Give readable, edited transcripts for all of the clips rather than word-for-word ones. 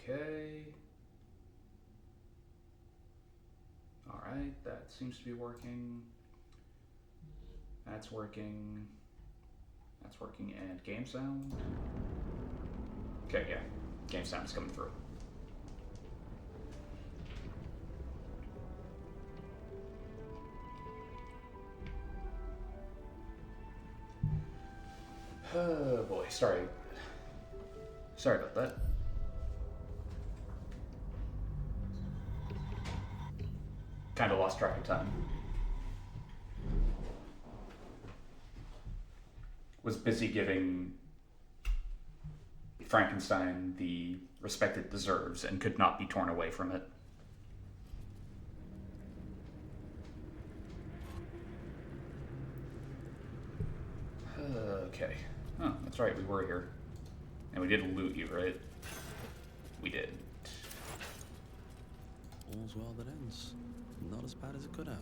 Okay. Alright, that seems to be working. That's working. That's working. And game sound. Okay, yeah. Game sound is coming through. Oh boy, sorry. Sorry about that. Kind of lost track of time. Was busy giving Frankenstein the respect it deserves and could not be torn away from it. Okay. Oh, that's right, we were here. And we did loot you, right? We did. All's well that ends. Not as bad as it could have.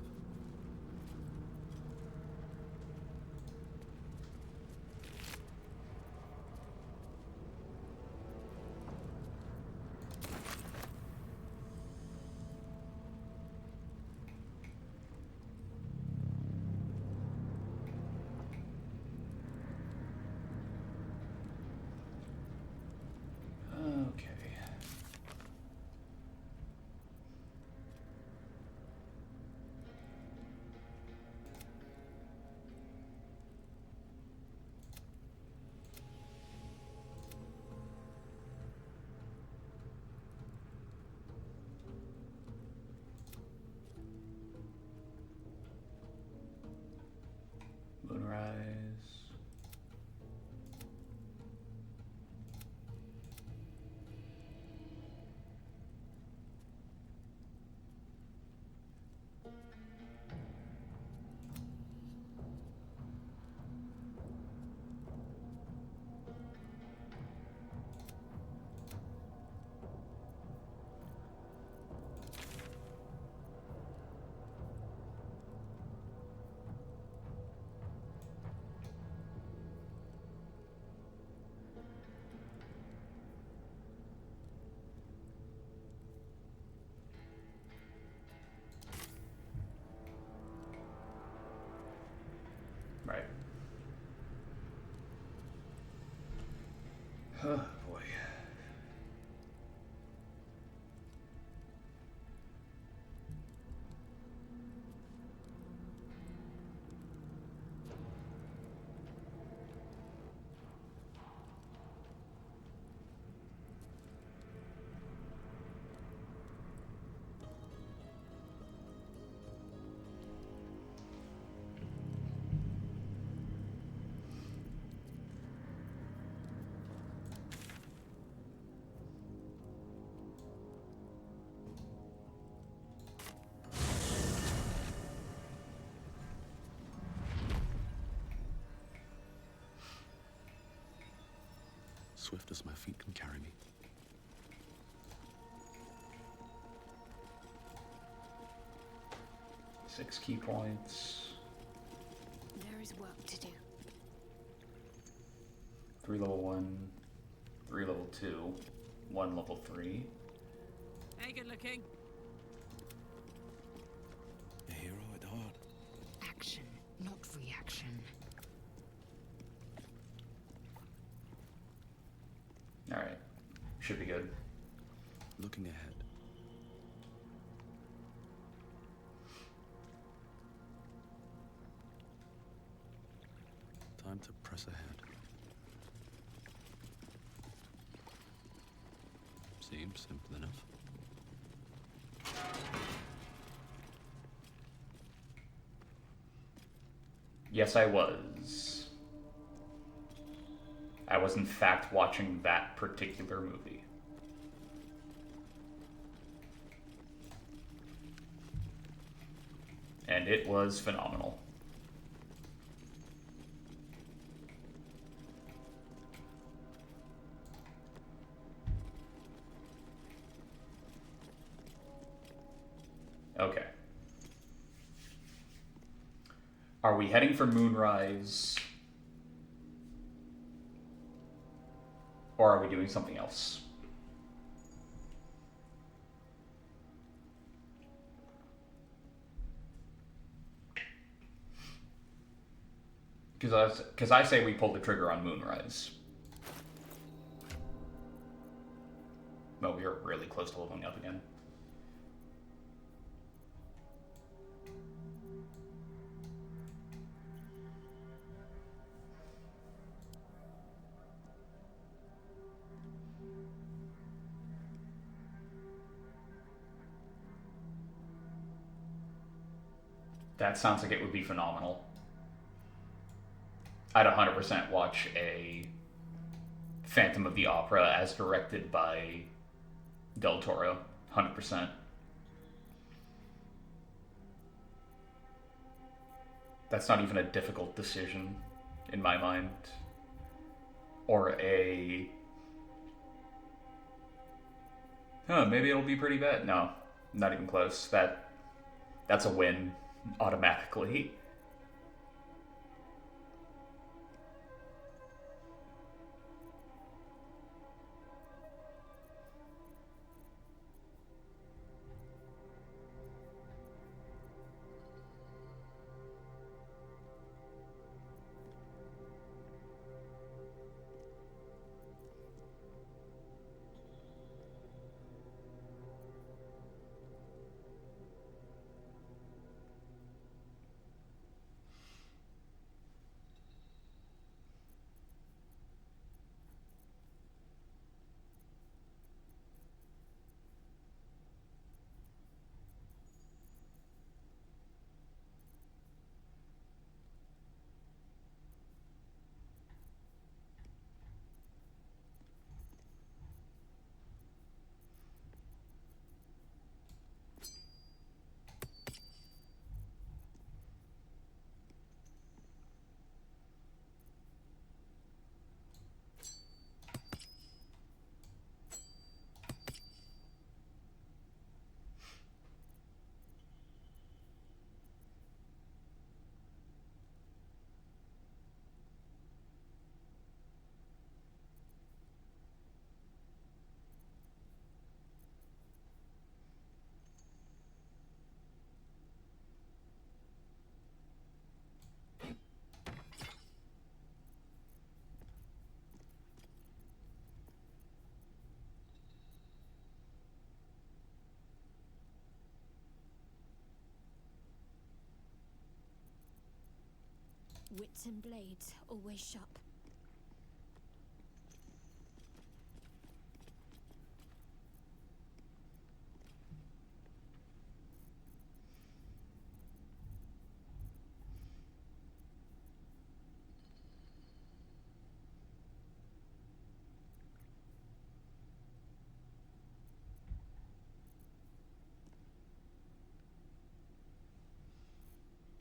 Okay. Moonrise. Right. Oh boy. Swift as my feet can carry me. Six key points. There is work to do. 3 level 1, 3 level 2, 1 level 3. Hey, good looking. A hero at heart. Action, not reaction. Alright. Should be good. Looking ahead. Time to press ahead. Seems simple enough. Yes, I was. I was in fact watching that particular movie. And it was phenomenal. Okay. Are we heading for Moonrise? Or are we doing something else? Because I say we pull the trigger on Moonrise. Well, we are really close to leveling up again. That sounds like it would be phenomenal. I'd 100% watch a Phantom of the Opera as directed by Del Toro. 100%. That's not even a difficult decision in my mind. Or a... maybe it'll be pretty bad. No, not even close. That's a win automatically. Wits and blades, always sharp.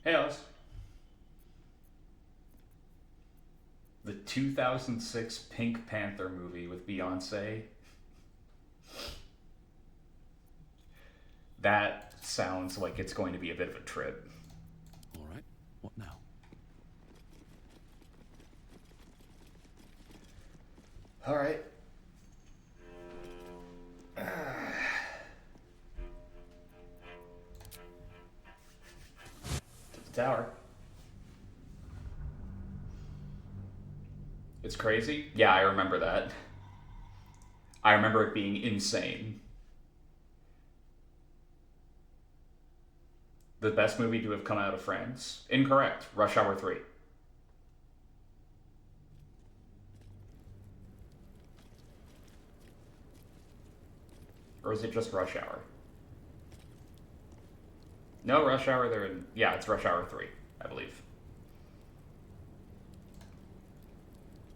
Hey, Alice. The 2006 Pink Panther movie with Beyonce. That sounds like it's going to be a bit of a trip. All right, what now? All right. To the tower. It's crazy? Yeah, I remember that. I remember it being insane. The best movie to have come out of France? Incorrect. Rush Hour 3. Or is it just Rush Hour? No, Rush Hour, they're in... Yeah, it's Rush Hour 3, I believe.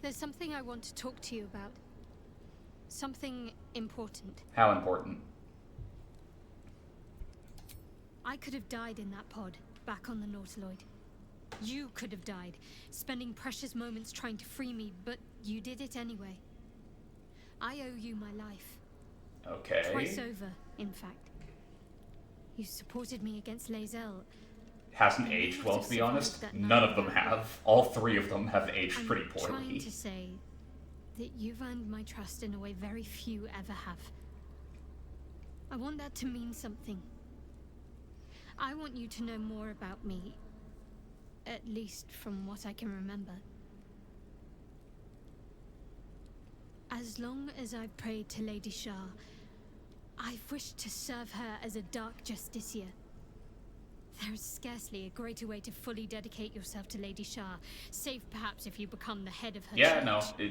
There's something I want to talk to you about. Something important. How important? I could have died in that pod, back on the Nautiloid. You could have died, spending precious moments trying to free me, but you did it anyway. I owe you my life. Okay. Twice over, in fact. You supported me against Lae'zel. Hasn't aged well, to be honest. None of them have. All three of them have aged pretty I'm trying poorly. to say that you've earned my trust in a way very few ever have. I want that to mean something. I want you to know more about me. At least from what I can remember. As long as I've prayed to Lady Shah, I've wished to serve her as a Dark Justiciar. There is scarcely a greater way to fully dedicate yourself to Lady Shah, save perhaps if you become the head of her Yeah, church. no,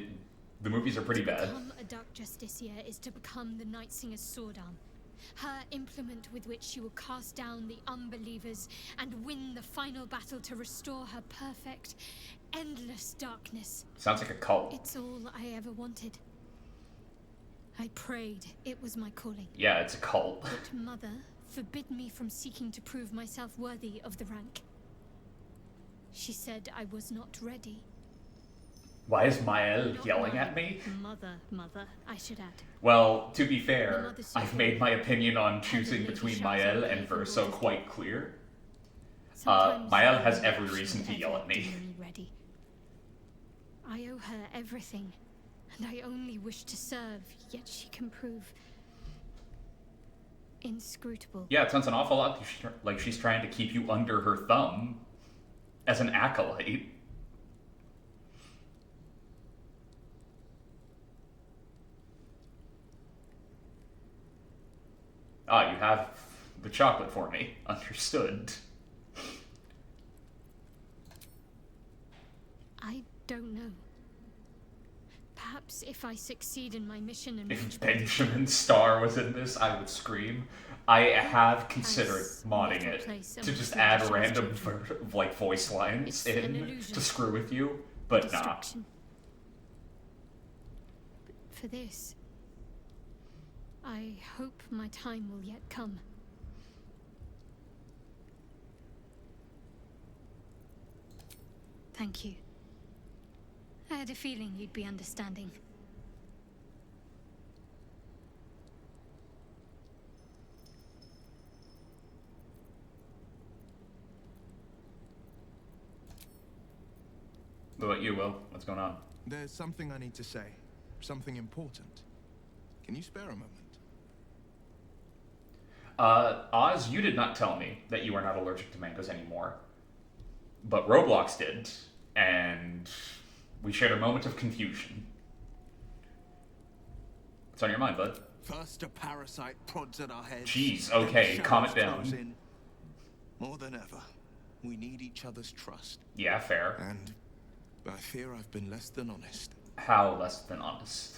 the movies are pretty To bad. become a Dark Justiciar is to become the Night Singer's sword arm, her implement with which she will cast down the unbelievers and win the final battle to restore her perfect, endless darkness. Sounds like a cult. It's all I ever wanted. I prayed it was my calling. Yeah, it's a cult. But Mother forbid me from seeking to prove myself worthy of the rank. She said I was not ready. Why is Mael Not yelling my at me? Mother, I should add. Well, to be fair, mother suit I've made my opinion on choosing Lady between Shah's Mael own and evil Verso daughter. quite clear. Sometimes Mael I has wonder every if she reason would to yell ever at me. deem ready. I owe her everything, and I only wish to serve, yet she can prove inscrutable. Yeah, it sounds an awful lot like she's trying to keep you under her thumb as an acolyte. Ah, you have the chocolate for me. Understood. I don't know. Perhaps if I succeed in my mission and If reach Benjamin Starr was in this, I would scream. I have considered As modding little it place to amongst just Lady add Shah's random children. like voice lines It's an in illusion. to screw with you, but nah. Distraction. For this, I hope my time will yet come. Thank you. I had a feeling you'd be understanding. What about you, Will? What's going on? There's something I need to say. Something important. Can you spare a moment? Oz, you did not tell me that you are not allergic to mangoes anymore. But Roblox did, and we shared a moment of confusion. What's on your mind, bud? First, a parasite prods at our heads. Jeez, then okay, shadows calm it down. close in. More than ever, we need each other's trust. Yeah, fair. And I fear I've been less than honest. How less than honest?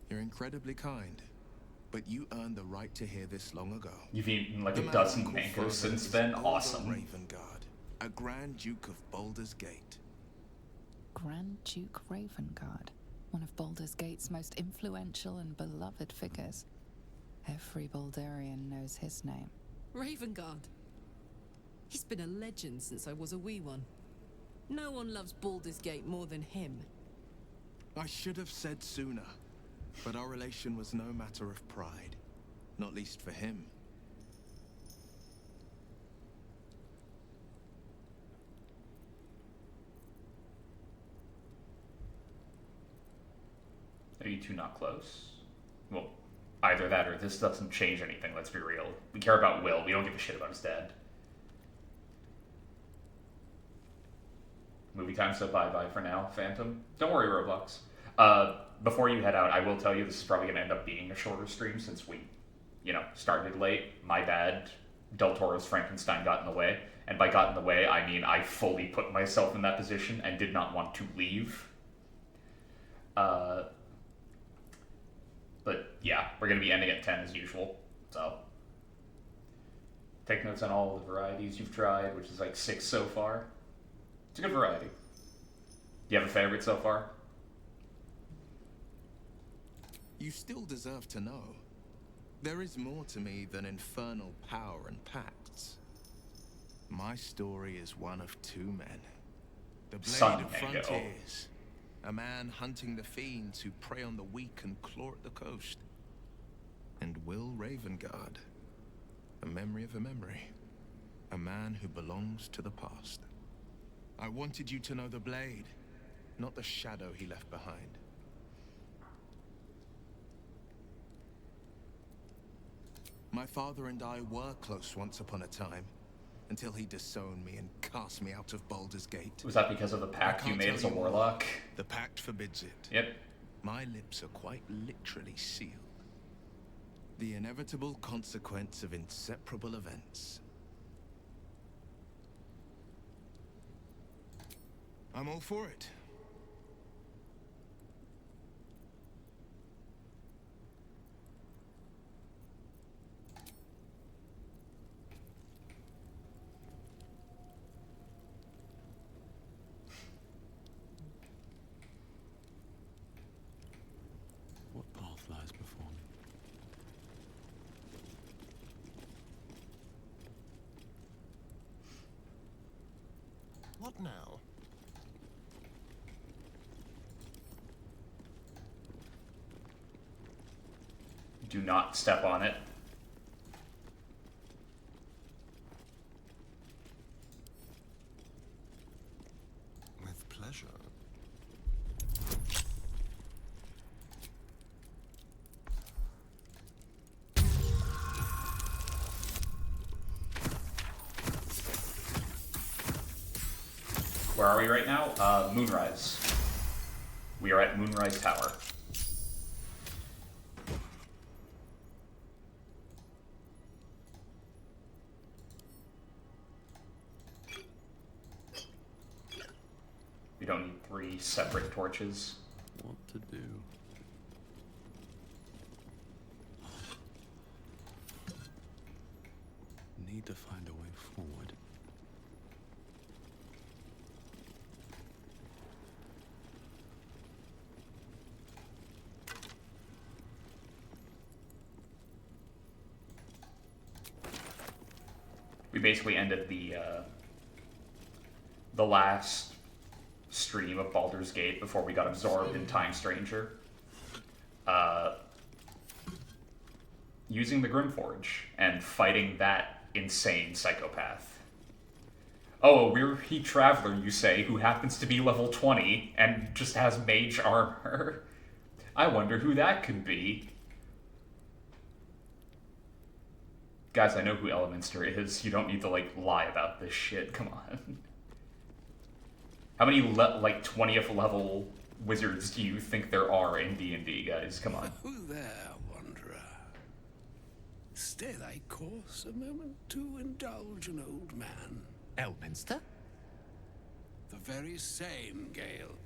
You're incredibly kind, but you earned the right to hear this long ago. You've eaten like The a man dozen called mangoes Father since is then? Baldur Awesome. Ravengard, a Grand Duke of Baldur's Gate. Grand Duke Ravengard, one of Baldur's Gate's most influential and beloved figures. Every Baldurian knows his name. Ravengard. He's been a legend since I was a wee one. No one loves Baldur's Gate more than him. I should have said sooner, but our relation was no matter of pride, not least for him. Are you two not close? Well, either that or this doesn't change anything, let's be real. We care about Will, we don't give a shit about his dad. Movie time, so bye-bye for now, Phantom. Don't worry, Roblox. Before you head out, I will tell you this is probably going to end up being a shorter stream since we, started late. My bad. Del Toro's Frankenstein got in the way. And by got in the way, I mean I fully put myself in that position and did not want to leave. But yeah, we're going to be ending at 10 as usual. So take notes on all the varieties you've tried, which is like 6 so far. It's a good variety. Do you have a favorite so far? You still deserve to know. There is more to me than infernal power and pacts. My story is one of two men. The Blade Son of Mango. Frontiers. A man hunting the fiends who prey on the weak and claw at the coast. And Will Ravengard. A memory of a memory. A man who belongs to the past. I wanted you to know the Blade, not the shadow he left behind. My father and I were close once upon a time, until he disowned me and cast me out of Baldur's Gate. Was that because of the I pact you can't made tell as a you more. warlock? The pact forbids it. Yep. My lips are quite literally sealed. The inevitable consequence of inseparable events. I'm all for it. What path lies before me? What now? Do not step on it. With pleasure. Where are we right now? Moonrise. We are at Moonrise Tower. We don't need 3 separate torches. What to do? Need to find a way forward. We basically ended the last stream of Baldur's Gate before we got absorbed in Time Stranger. Using the Grimforge and fighting that insane psychopath. Oh, a weary traveler, you say, who happens to be level 20 and just has mage armor. I wonder who that could be. Guys, I know who Elemenster is. You don't need to, like, lie about this shit. Come on. How many, like, 20th level wizards do you think there are in D&D, guys? Come on. Who there, wanderer? Stay thy course a moment to indulge an old man. Elminster? The very same, Gale.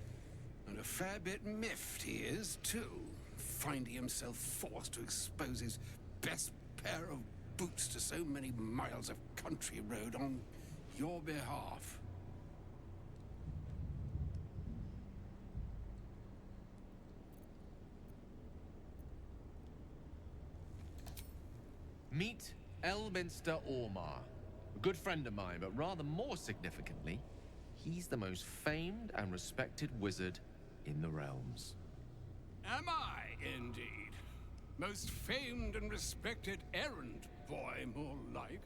And a fair bit miffed he is, too, finding himself forced to expose his best pair of boots to so many miles of country road on your behalf. Meet Elminster Ormar. A good friend of mine, but rather more significantly, he's the most famed and respected wizard in the realms. Am I, indeed? Most famed and respected errand boy, more like.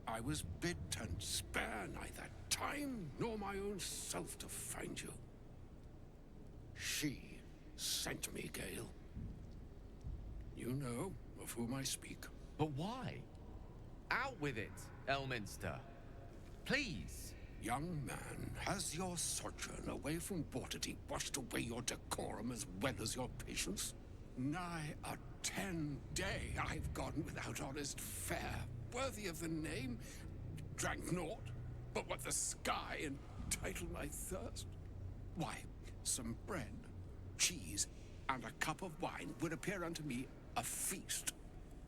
I was bid and spare neither time nor my own self to find you. She sent me, Gale. You know of whom I speak. But why? Out with it, Elminster. Please. Young man, has your sojourn away from Waterdeep washed away your decorum as well as your patience? Nigh a 10-day I've gone without honest fare, worthy of the name. Drank naught, but what the sky entitled my thirst. Why, some bread, cheese, and a cup of wine would appear unto me a feast.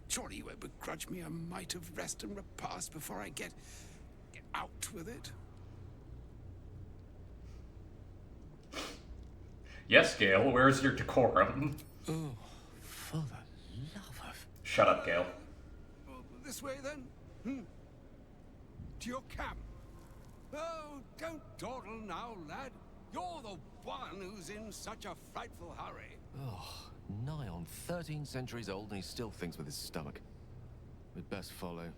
Surely you won't begrudge me a mite of rest and repast before I get out with it. Yes, Gale, where's your decorum? Oh, for the love of... Shut up, Gale. This way, then? To your camp? Oh, don't dawdle now, lad. You're the one who's in such a frightful hurry. Oh, nigh on 13 centuries old and he still thinks with his stomach. We'd best follow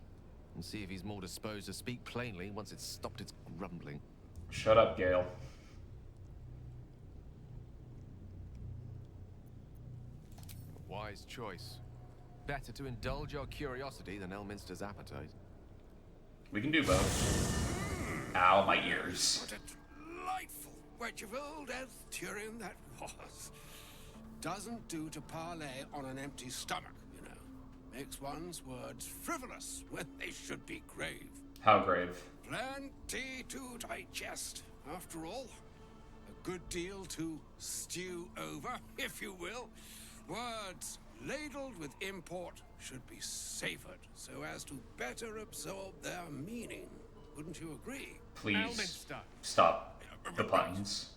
and see if he's more disposed to speak plainly once it's stopped its grumbling. Shut up, Gale. Wise choice. Better to indulge your curiosity than Elminster's appetite. We can do both. Ow, my ears. What a delightful wedge of old Elf Turin that was. Doesn't do to parley on an empty stomach, you know. Makes one's words frivolous when they should be grave. How grave? Plenty to digest, after all. A good deal to stew over, if you will. Words ladled with import should be savored so as to better absorb their meaning. Wouldn't you agree? Please stop the puns.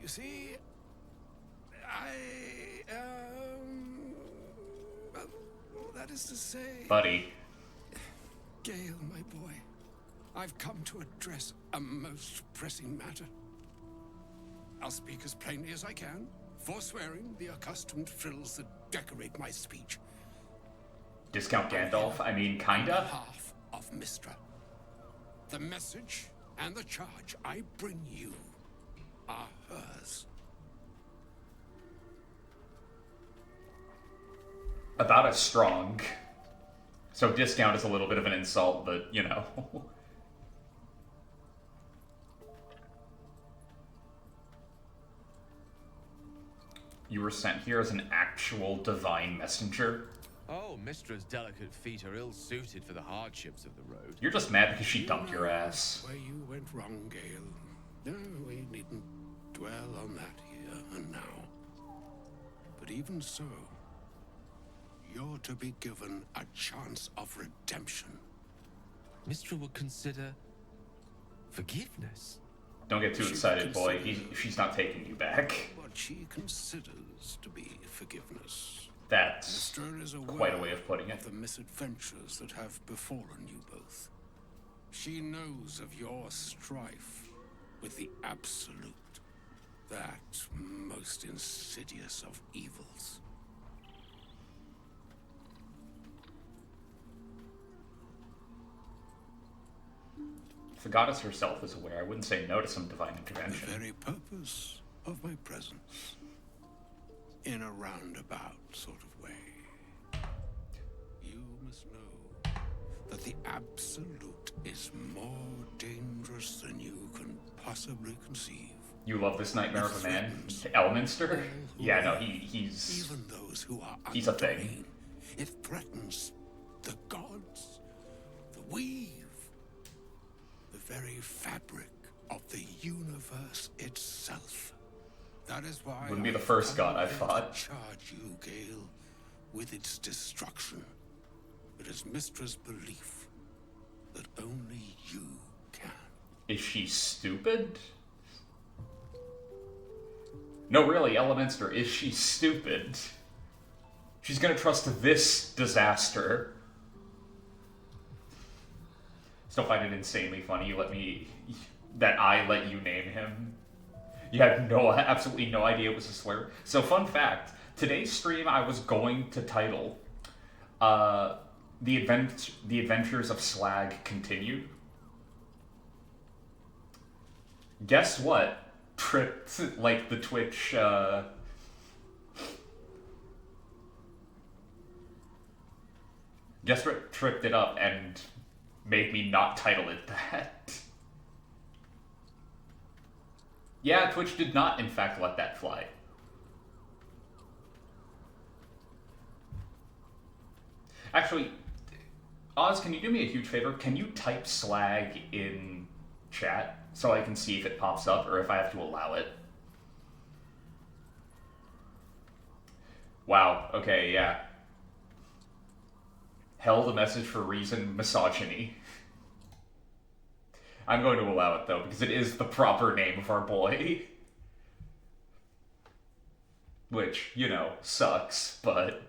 You see, well, that is to say... Buddy. Gale, my boy, I've come to address a most pressing matter. I'll speak as plainly as I can, forswearing the accustomed frills that decorate my speech. Discount Gandalf? I mean, kinda? On behalf of Mistra, the message and the charge I bring you are hers. About as strong. So discount is a little bit of an insult, but, you know. You were sent here as an actual divine messenger? Oh, Mistra's delicate feet are ill-suited for the hardships of the road. You're just mad because she dumped your ass. Where you went wrong, Gale. No, we needn't dwell on that here and now. But even so, you're to be given a chance of redemption. Mistra would consider forgiveness. Don't get too excited, boy. She's not taking you back. What she considers to be forgiveness. That's Mistra is aware quite a way of putting it. of the misadventures that have befallen you both. She knows of your strife with the Absolute, that most insidious of evils. If the goddess herself is aware, I wouldn't say no to some divine The intervention. very purpose of my presence, in a roundabout sort of way. You must know that the Absolute is more dangerous than you can possibly conceive. You love this nightmare of a man? Elminster? Yeah, no, he's... Even those who are He's a under thing. domain. It threatens the gods, the weave, the very fabric of the universe itself. That is why Wouldn't be the first god I to fought. charge you, Gale, with its destruction. It is Mistra's belief that only you can. Is she stupid? No, really, Elminster, is she stupid? She's gonna trust this disaster. Still find it insanely funny that I let you name him. You had absolutely no idea it was a slur. So fun fact, today's stream I was going to title, The Adventures of Slag Continued. Guess what? Tripped, like, the Twitch, guess what tripped it up and made me not title it that. Yeah, Twitch did not, in fact, let that fly. Actually, Oz, can you do me a huge favor? Can you type slag in chat so I can see if it pops up or if I have to allow it? Wow, okay, yeah. Held a message for reason misogyny. I'm going to allow it, though, because it is the proper name of our boy. Which, you know, sucks, but...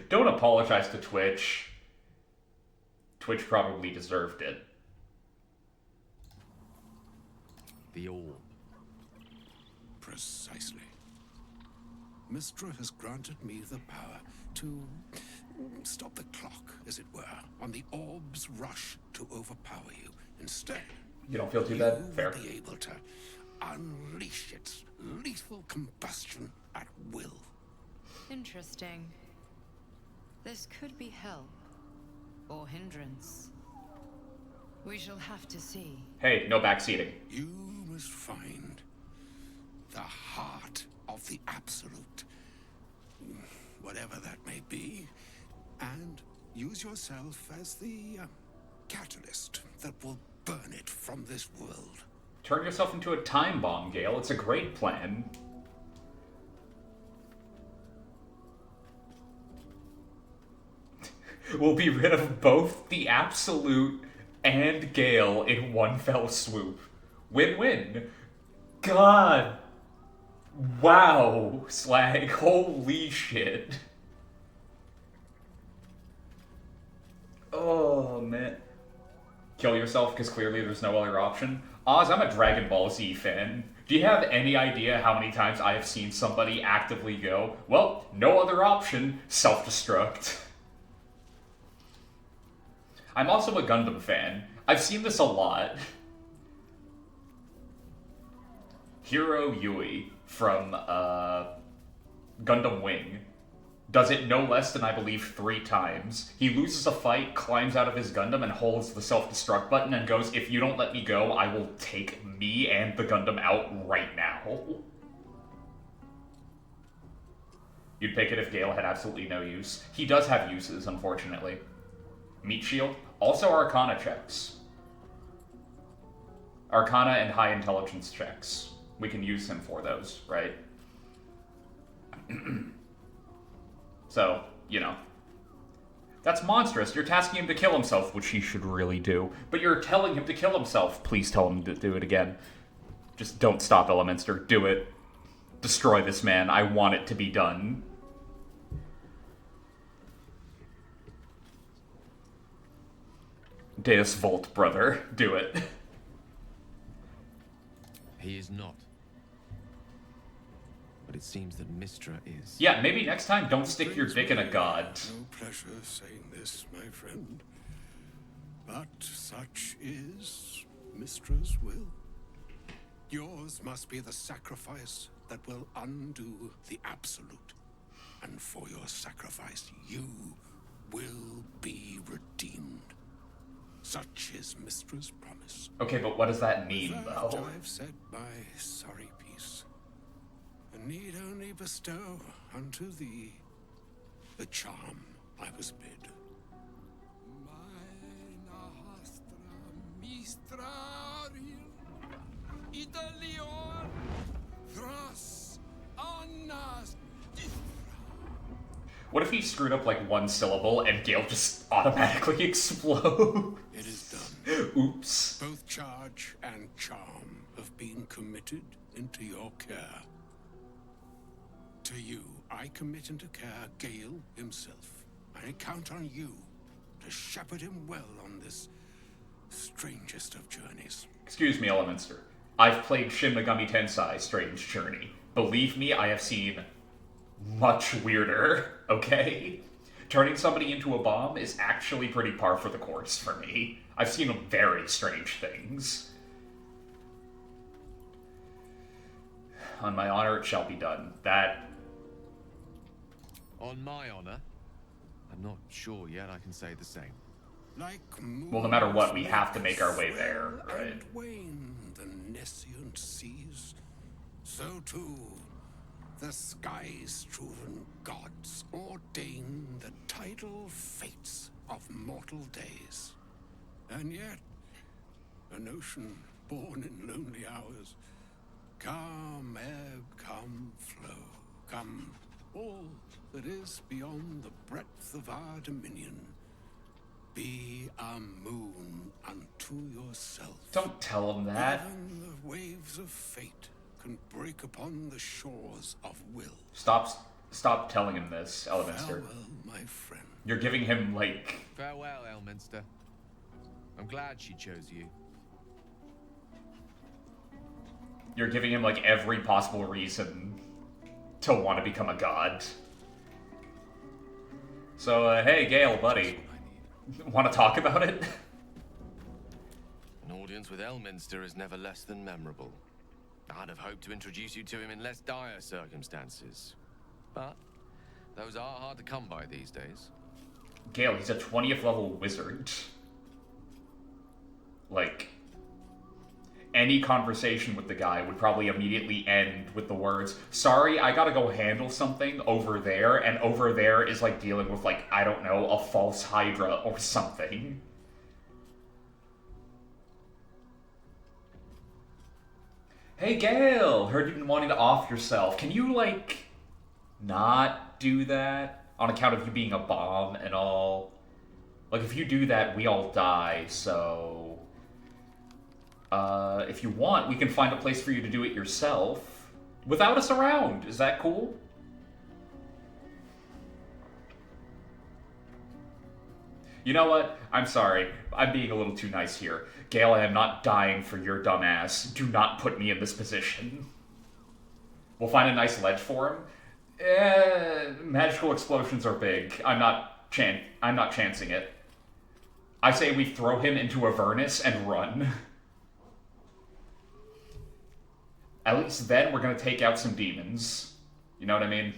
Don't apologize to Twitch. Twitch probably deserved it. The orb. Precisely. Mistra has granted me the power to stop the clock, as it were, on the orb's rush to overpower you. Instead, You don't feel too bad? you Fair. will be able to unleash its lethal combustion at will. Interesting. This could be help or hindrance. We shall have to see. Hey, no backseating. You must find the heart of the Absolute, whatever that may be, and use yourself as the catalyst that will burn it from this world. Turn yourself into a time bomb, Gale. It's a great plan. We'll be rid of both the Absolute and Gale in one fell swoop. Win-win. God. Wow. Slag. Holy shit. Oh, man. Kill yourself because clearly there's no other option. Oz, I'm a Dragon Ball Z fan. Do you have any idea how many times I have seen somebody actively go, well, no other option, self-destruct? I'm also a Gundam fan. I've seen this a lot. Hiro Yui from Gundam Wing does it no less than, I believe, 3 times. He loses a fight, climbs out of his Gundam, and holds the self-destruct button and goes, if you don't let me go, I will take me and the Gundam out right now. You'd pick it if Gale had absolutely no use. He does have uses, unfortunately. Meat Shield. Also Arcana checks. Arcana and high intelligence checks. We can use him for those, right? So, you know. That's monstrous. You're tasking him to kill himself, which he should really do. But you're telling him to kill himself. Please tell him to do it again. Just don't stop, Elemenster. Do it. Destroy this man. I want it to be done. Deus Volt, brother. Do it. He is not. But it seems that Mistra is. Yeah, maybe next time don't stick your dick in a god. No pleasure saying this, my friend. But such is Mistra's will. Yours must be the sacrifice that will undo the Absolute. And for your sacrifice, you will be redeemed. Such is Mistra's promise. Okay, but what does that mean, though? I've said my sorry piece, and need only bestow unto thee the charm I was bid. What if he screwed up like one syllable and Gale just automatically explode? It is done. Oops. Both charge and charm have been committed into your care. To you, I commit into care Gale himself. I count on you to shepherd him well on this strangest of journeys. Excuse me, Elemenster. I've played Shin Megami Tensei Strange Journey. Believe me, I have seen much weirder, okay? Turning somebody into a bomb is actually pretty par for the course for me. I've seen very strange things. On my honor, it shall be done. That... On my honor? I'm not sure yet I can say the same. Like well, no matter what, we have to make our way there, right? And wane the nescient seas, so too the skies-striven gods ordain the tidal fates of mortal days. And yet, an ocean born in lonely hours, come ebb, come flow, come all that is beyond the breadth of our dominion. Be a moon unto yourself. Don't tell him that. Even the waves of fate can break upon the shores of will. Stop telling him this, Elemenster. Farewell, my friend. You're giving him, like... Farewell, Elminster. I'm glad she chose you. You're giving him, like, every possible reason to want to become a god. So, hey, Gale, buddy. Want to talk about it? An audience with Elminster is never less than memorable. I'd have hoped to introduce you to him in less dire circumstances. But those are hard to come by these days. Gale, he's a 20th level wizard. Like, any conversation with the guy would probably immediately end with the words, sorry, I gotta go handle something over there, and over there is like dealing with, like, I don't know, a false Hydra or something. Hey Gale, heard you've been wanting to off yourself. Can you, like, not do that? On account of you being a bomb and all. Like, if you do that, we all die, so... if you want, we can find a place for you to do it yourself. Without us around. Is that cool? You know what? I'm sorry. I'm being a little too nice here. Gale, I am not dying for your dumb ass. Do not put me in this position. We'll find a nice ledge for him. Magical explosions are big. I'm not chancing it. I say we throw him into Avernus and run. At least then we're gonna take out some demons. You know what I mean?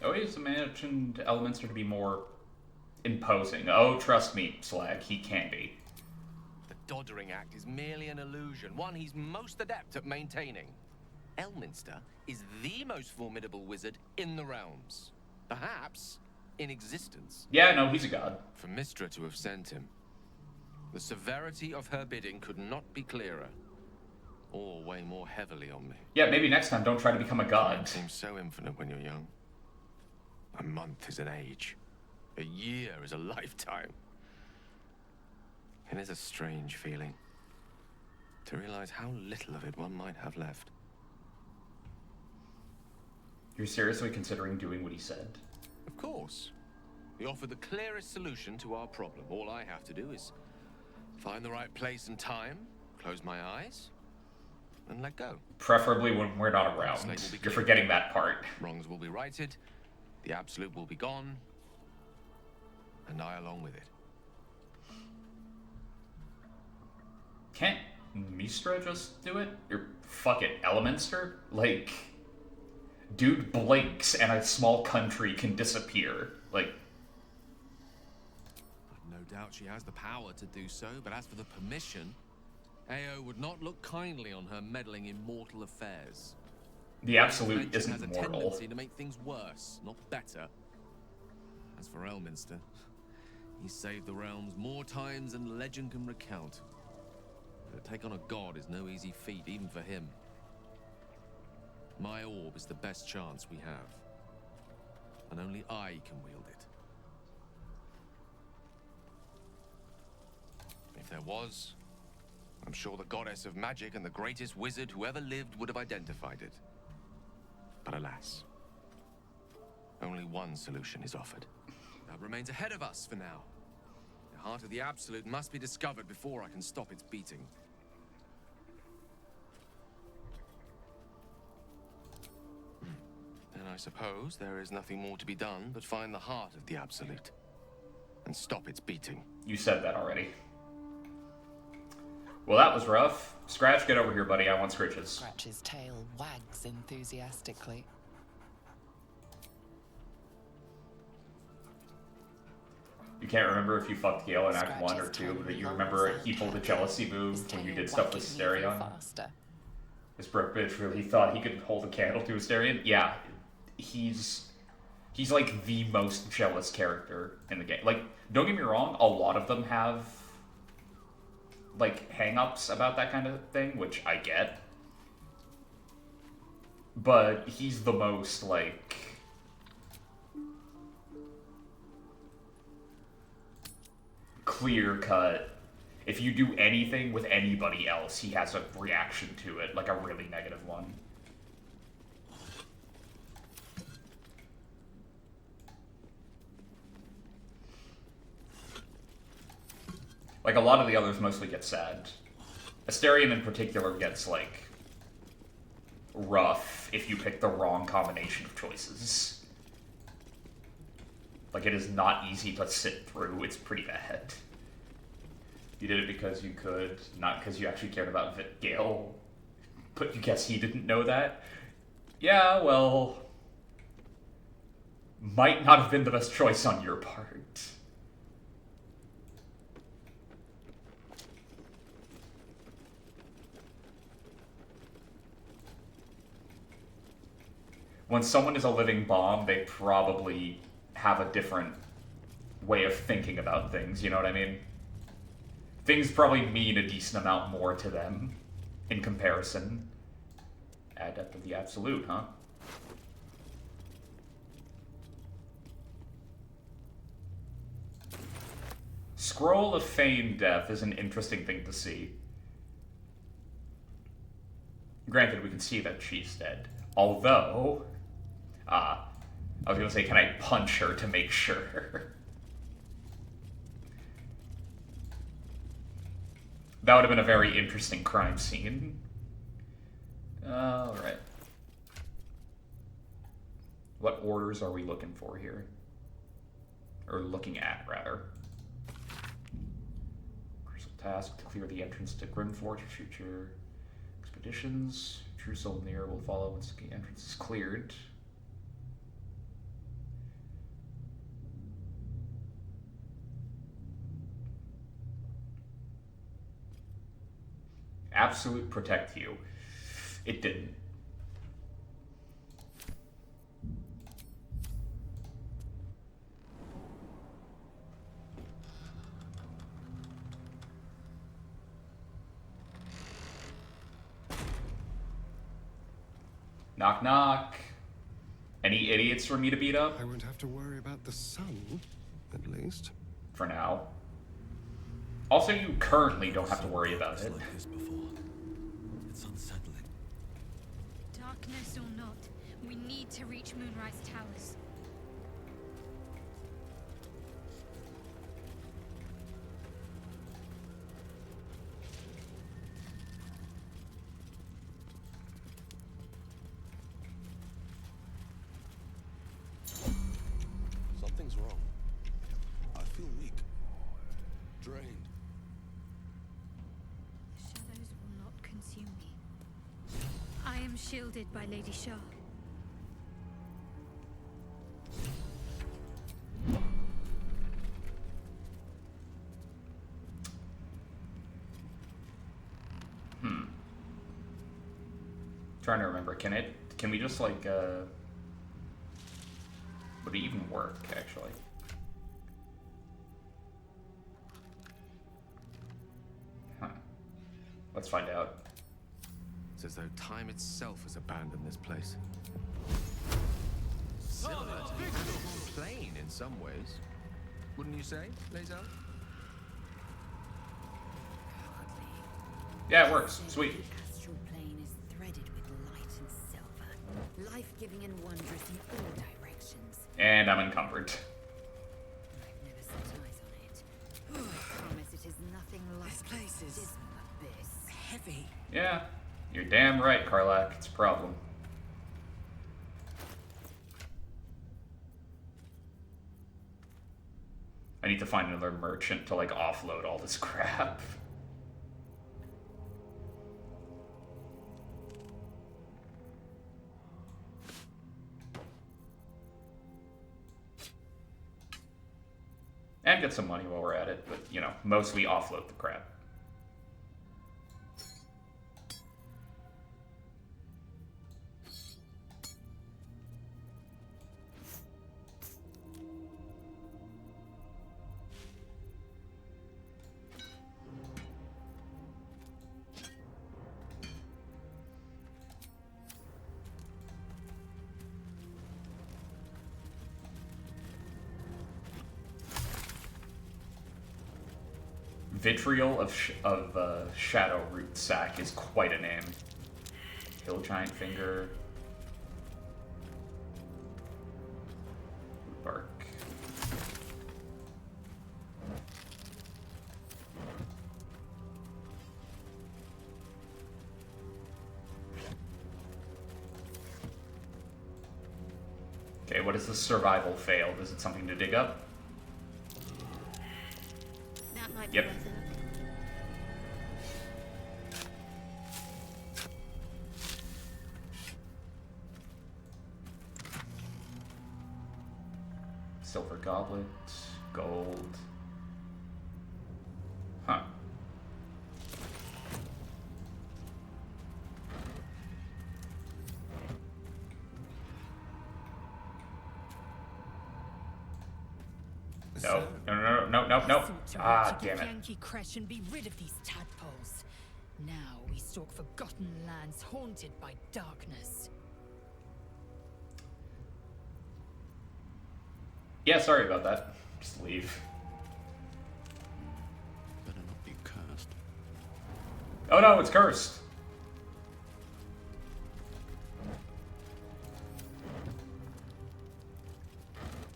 I always imagined Elminster to be more imposing. Oh, trust me, Slag, he can be. The Doddering Act is merely an illusion, one he's most adept at maintaining. Elminster is the most formidable wizard in the realms. Perhaps in existence. Yeah, no, he's a god. For Mystra to have sent him, the severity of her bidding could not be clearer, or weigh more heavily on me. Yeah, maybe next time don't try to become a god. It seems so infinite when you're young. A month is an age. A year is a lifetime. It is a strange feeling to realize how little of it one might have left. You're seriously considering doing what he said? Of course. We offer the clearest solution to our problem. All I have to do is find the right place and time, close my eyes, and let go. Preferably when we're not around. You're forgetting that part. Wrongs will be righted, the absolute will be gone, and I along with it. Can't Mystra just do it? Or fuck it, Elminster? Like, dude blinks and a small country can disappear. Like, I've no doubt she has the power to do so, but as for the permission, Ao would not look kindly on her meddling in mortal affairs. the Absolute Has isn't a mortal. tendency to make things worse, not better. As for Elminster, he saved the realms more times than legend can recount. But to take on a god is no easy feat, even for him. My orb is the best chance we have, and only I can wield it. If there was, I'm sure the goddess of magic and the greatest wizard who ever lived would have identified it. But alas, only one solution is offered. That remains ahead of us for now. The heart of the Absolute must be discovered before I can stop its beating. Then I suppose there is nothing more to be done but find the heart of the Absolute and stop its beating. You said that already. Well, that was rough. Scratch, get over here, buddy. I want scritches. Scratch's tail wags enthusiastically. You can't remember if you fucked Gale in Act Scratch's 1 or 2, tiny but you lungs remember out he pulled the traffic. jealousy move His when you tail did stuff with wagging even Asterion. faster. This broke bitch really thought he could hold a candle to Asterion. Yeah, he's like the most jealous character in the game. Like, don't get me wrong, a lot of them have like hang-ups about that kind of thing, which I get. But he's the most like clear-cut. If you do anything with anybody else, he has a reaction to it, like a really negative one. Like, a lot of the others mostly get sad. Asterion in particular gets, like, rough if you pick the wrong combination of choices. Like, it is not easy to sit through, it's pretty bad. You did it because you could, not because you actually cared about Gale. But you guess he didn't know that? Yeah, well... Might not have been the best choice on your part. When someone is a living bomb, they probably have a different way of thinking about things, you know what I mean? Things probably mean a decent amount more to them in comparison. Adept of the Absolute, huh? Scroll of Feigned Death is an interesting thing to see. Granted, we can see that she's dead. Although... I was gonna say, can I punch her to make sure? That would have been a very interesting crime scene. Alright. What orders are we looking for here? Or looking at, rather. Crucial task to clear the entrance to Grimforge. Future expeditions. True Soul Near will follow once the entrance is cleared. Absolute protect you. It didn't. Knock knock. Any idiots for me to beat up? I won't have to worry about the sun, at least. For now. Also, you currently don't have to worry about it. Like this before. It's unsettling. Darkness or not, we need to reach Moonrise Towers. Something's wrong. I feel weak. Drained. The shadows will not consume me. I am shielded by Lady Shah. Trying to remember. Can we just like would it even work actually? Huh. Let's find out. It's as though time itself has abandoned this place. Plain in some ways. Wouldn't you say, Lae'zel? Yeah, it works. Sweet. The astral plane is threaded with light and silver, life-giving and wondrous in all directions. And I'm encumbered. I've never set eyes on it. I promise it is nothing like This place is dismal abyss. heavy. Yeah, you're damn right, Karlach. It's a problem. I need to find another merchant to like offload all this crap. And get some money while we're at it, but, you know, mostly offload the crap. Vitriol of Shadow Root Sack is quite a name. Hill Giant Finger. Bark. Okay, what is the survival failed? Is it something to dig up? That might be Yep. worth a look. Silver goblet, gold. Huh. No, no, no, no, no, no, no. Ah, damn it. Yankee crash and be rid of these tadpoles. Now we stalk forgotten lands haunted by darkness. Yeah, sorry about that. Just leave. Better not be cursed. Oh no, it's cursed.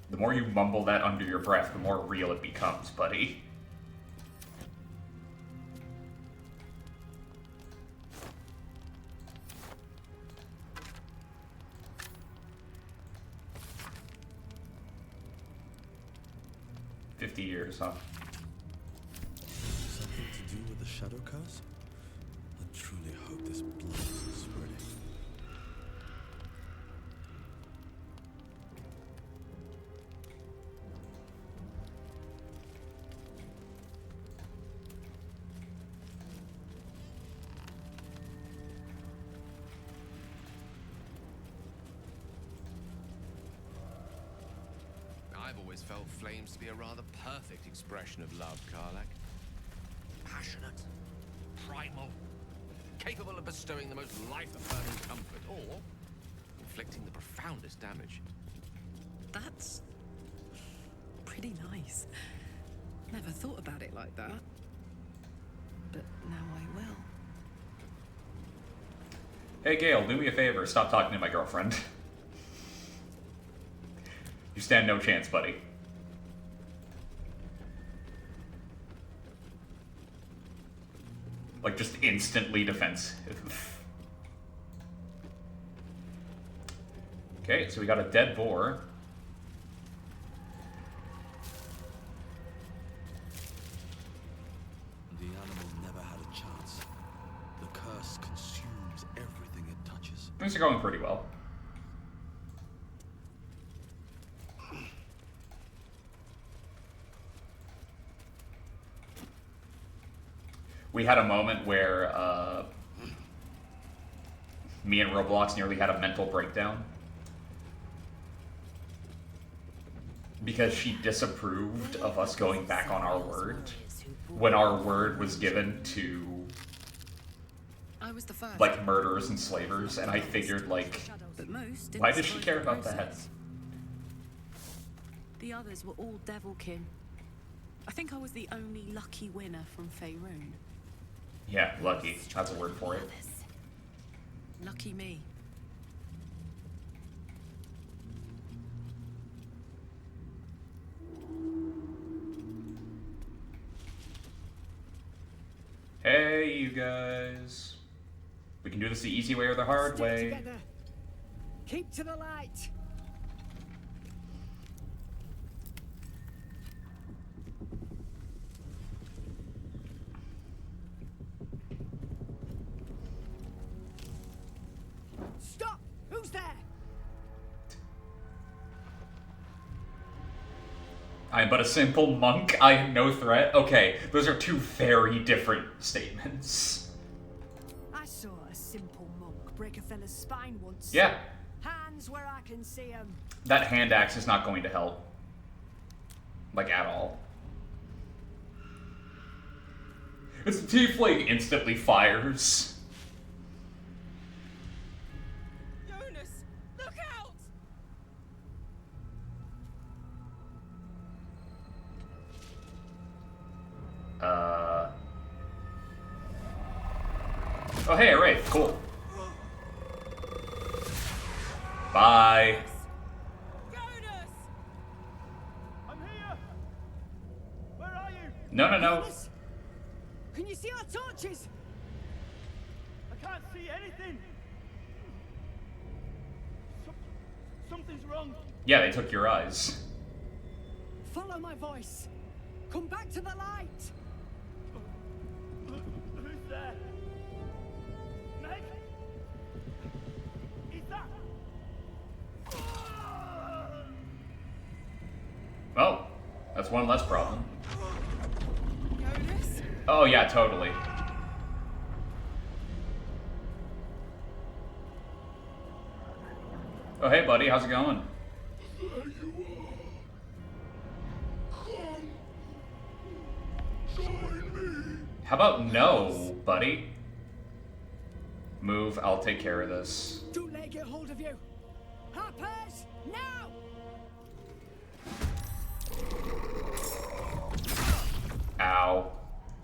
The more you mumble that under your breath, the more real it becomes, buddy. $50, huh? Something to do with the shadow curse? I truly hope this blood isn't spreading. I've always felt flames to be a rather perfect expression of love, Karlak. Passionate, primal, capable of bestowing the most life-affirming comfort, or inflicting the profoundest damage. That's pretty nice. Never thought about it like that. But now I will. Hey Gale, do me a favor, stop talking to my girlfriend. You stand no chance, buddy. Like, just instantly defensive. Okay, so we got a dead boar. The animal never had a chance. The curse consumes everything it touches. Things are going pretty well. We had a moment where me and Roblox nearly had a mental breakdown because she disapproved of us going back on our word when our word was given to I was the first. like murderers and slavers, and I figured, like, But most didn't why does she survive care the about that? process. The others were all devilkin. I think I was the only lucky winner from Faerun. Yeah, lucky. That's a word for it. Lucky me. Hey, you guys. We can do this the easy way or the hard way. Together. Keep to the light. Stop! Who's there? I am but a simple monk. I am no threat. Okay, those are two very different statements. I saw a simple monk break a fella's spine once. Yeah, Hands where I can see 'em. that hand axe is not going to help. Like, at all. It's the tiefling instantly fires. Jonas, look out! Oh, hey, Ray. Cool. Bye. Jonas! I'm here! Where are you? No, no, no. Jonas? Can you see our torches? I can't see anything! Something's wrong. Yeah, they took your eyes. Follow my voice. Come back to the light. Who's there? Meg? Is that? one less problem. Oh yeah, totally. Oh hey buddy, how's it going? How about no, buddy? Move, I'll take care of this. Don't let it get hold of you. Hoppers, now! Ow.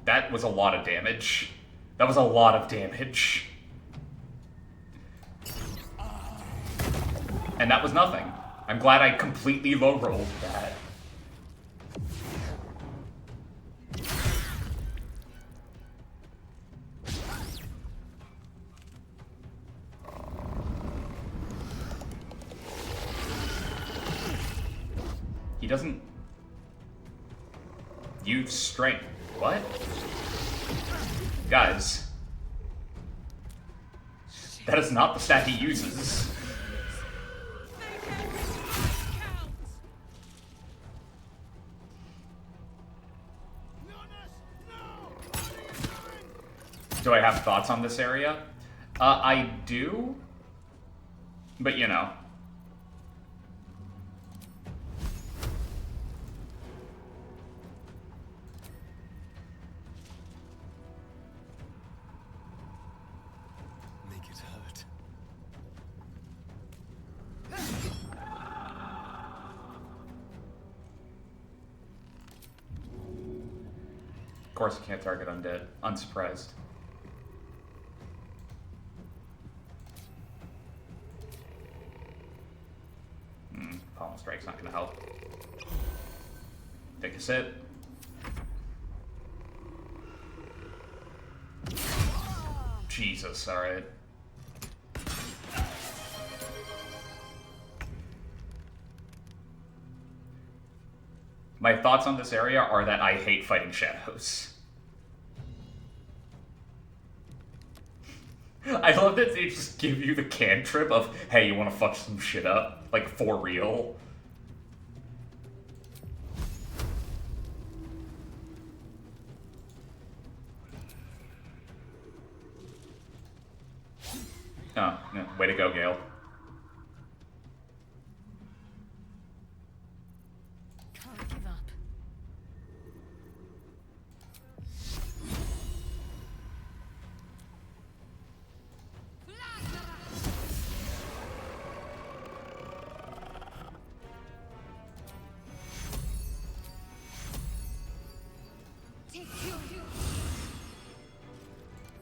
That was a lot of damage. That was a lot of damage. And that was nothing. I'm glad I completely low-rolled that. He doesn't use strength. What? Guys. That is not the stat he uses. Do I have thoughts on this area? I do. But you know. Make it hurt. Of course you can't target undead. Unsurprised. Pollen Strike's not gonna help. Take a sip. Jesus, alright. My thoughts on this area are that I hate fighting shadows. I love that they just give you the cantrip of, hey, you want to fuck some shit up? Like, for real? Oh, yeah. Way to go, Gale. Can't give up.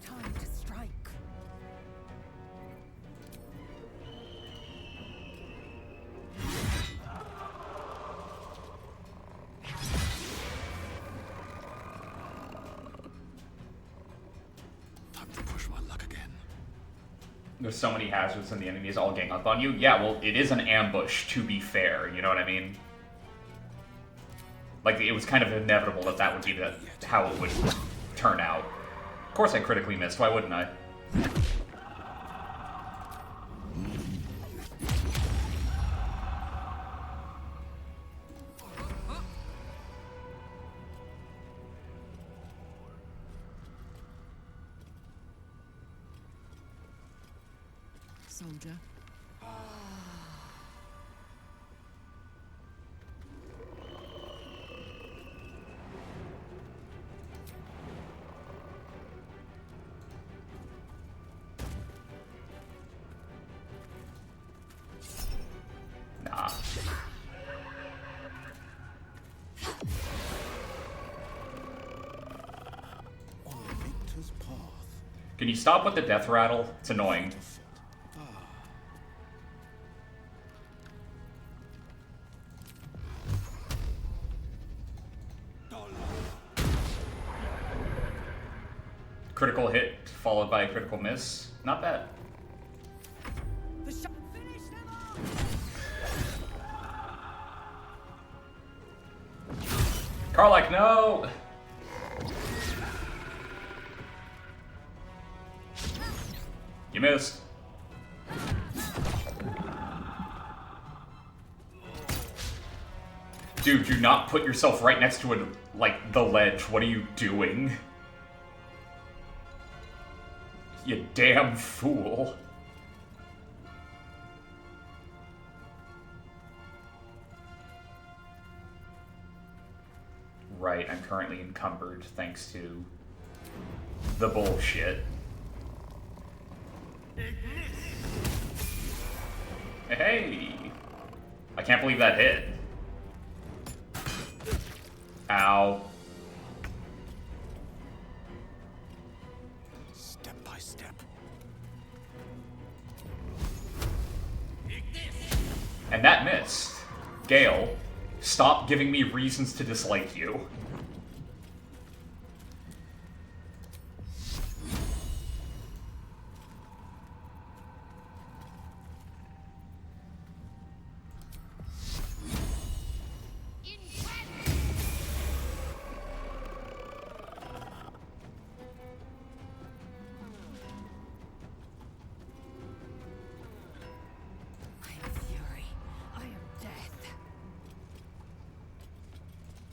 Time to strike. Time to push my luck again. There's so many hazards and the enemies all gang up on you. Yeah, well, it is an ambush, to be fair. You know what I mean? Like, it was kind of inevitable that that would be how it would turn out. Of course I critically missed. Why wouldn't I? Soldier. Nah. On Victor's path. Can you stop with the death rattle? It's annoying. Critical hit followed by a critical miss. Not bad. Finish them off! Karlach, no! You missed. Dude, do not put yourself right next to the ledge. What are you doing? You damn fool. Right, I'm currently encumbered thanks to the bullshit. Hey! I can't believe that hit. Ow. Step by step. And that missed. Gale, stop giving me reasons to dislike you.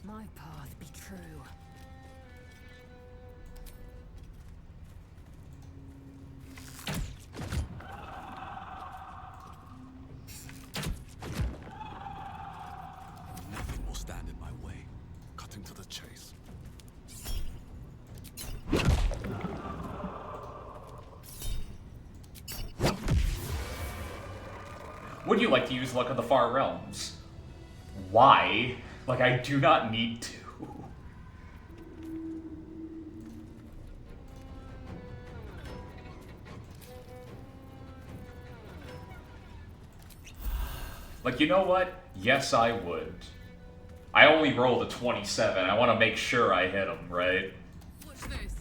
My path be true. Nothing will stand in my way. Cutting to the chase. Would you like to use Luck of the Far Realms? Why? Like, I do not need to. Like, you know what? Yes, I would. I only rolled a 27. I want to make sure I hit him, right? Watch this.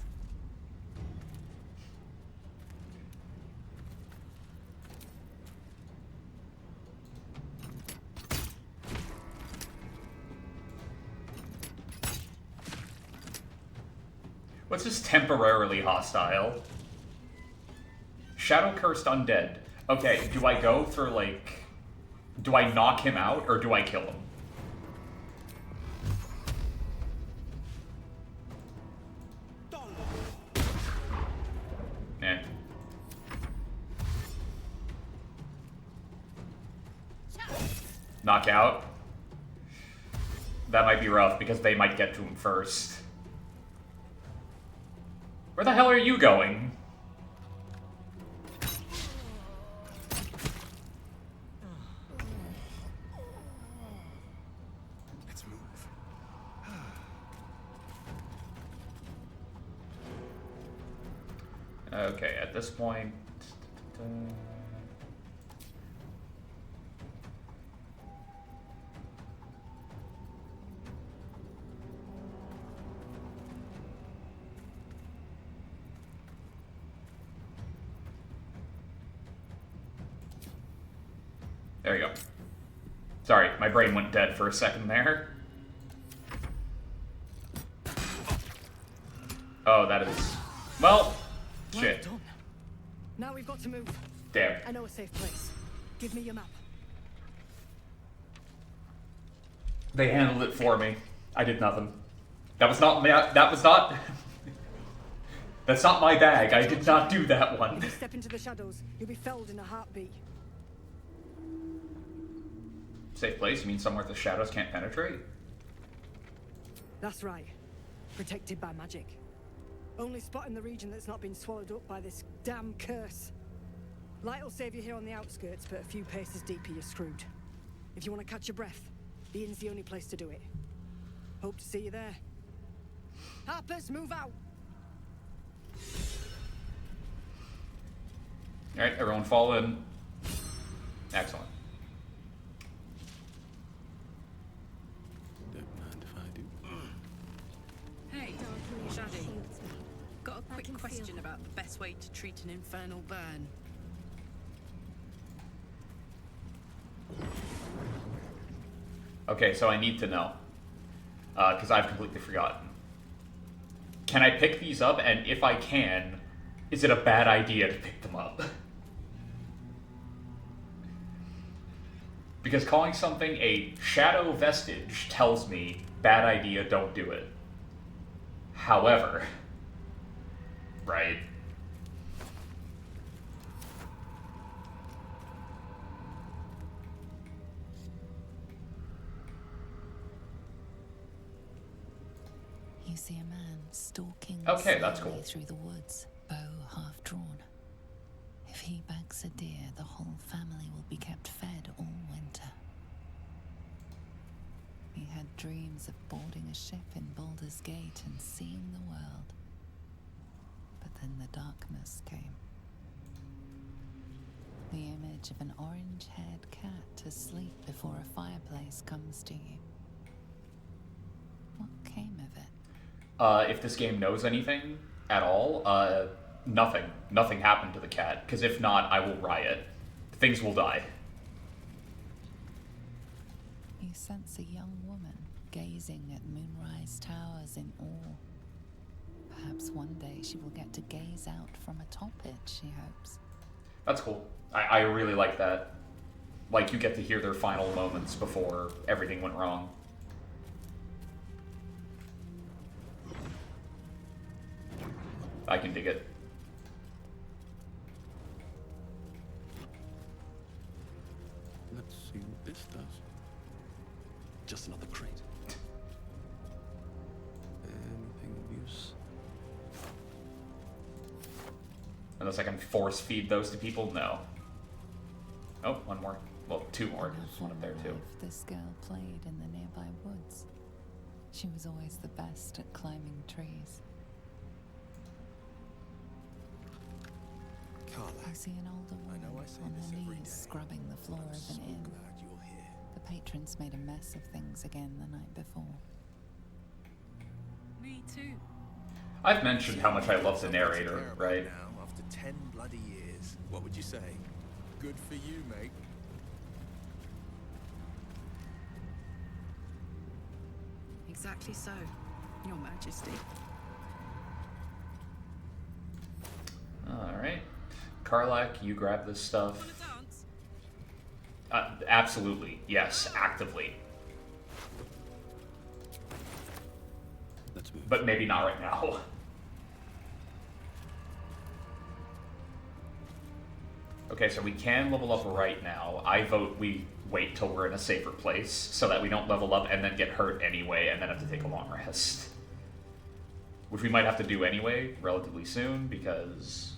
What's this temporarily hostile? Shadow Cursed Undead. Okay, do I go for, like... Do I knock him out, or do I kill him? Eh. Knockout? That might be rough, because they might get to him first. Where the hell are you going? Let's move. Okay, at this point... There we go. Sorry, my brain went dead for a second there. Oh, that is... Well, shit. Done. Now we've got to move. Damn. I know a safe place. Give me your map. They handled it for me. I did nothing. That was not... That was not... That's not my bag. I did not do that one. If you step into the shadows, you'll be felled in a heartbeat. Safe place? You mean somewhere the shadows can't penetrate? That's right. Protected by magic. Only spot in the region that's not been swallowed up by this damn curse. Light will save you here on the outskirts, but a few paces deeper you're screwed. If you want to catch your breath, the inn's the only place to do it. Hope to see you there. Harpers, move out! Alright, everyone fall in. Excellent. Hey, Shaddy. Got a quick question about the best way to treat an infernal burn. Okay, so I need to know. Because I've completely forgotten. Can I pick these up? And if I can, is it a bad idea to pick them up? Because calling something a shadow vestige tells me, bad idea, don't do it. However, right? You see a man stalking Okay, that's slowly cool. through the woods, bow half drawn. If he bags a deer, the whole family will be kept fed all winter. He had dreams of boarding a ship in Baldur's Gate and seeing the world. But then the darkness came. The image of an orange-haired cat asleep before a fireplace comes to you. What came of it? If this game knows anything at all, nothing. Nothing happened to the cat. Because if not, I will riot. Things will die. You sense a young woman gazing at moonrise towers in awe. Perhaps one day she will get to gaze out from atop it, she hopes. That's cool. I really like that. Like, you get to hear their final moments before everything went wrong. I can dig it. Let's see what this does. Just another crate. Anything of use? Unless I can force feed those to people? No. Oh, one more. Well, two more. There's one up there, too. This girl played in the nearby woods. She was always the best at climbing trees. Karlach, You see an older woman know I say on this her every knees day. scrubbing the floor I'm of so an inn. glad you're here. The patrons made a mess of things again the night before. Me too. I've mentioned how much I love the narrator, Care about right? Now, after 10 bloody years, what would you say? Good for you, mate. Exactly so, Your Majesty. Alright. Karlach, you grab this stuff. Wanna dance? Absolutely. Yes, actively. Let's move. But maybe not right now. Okay, so we can level up right now. I vote we wait till we're in a safer place so that we don't level up and then get hurt anyway and then have to take a long rest. Which we might have to do anyway, relatively soon, because...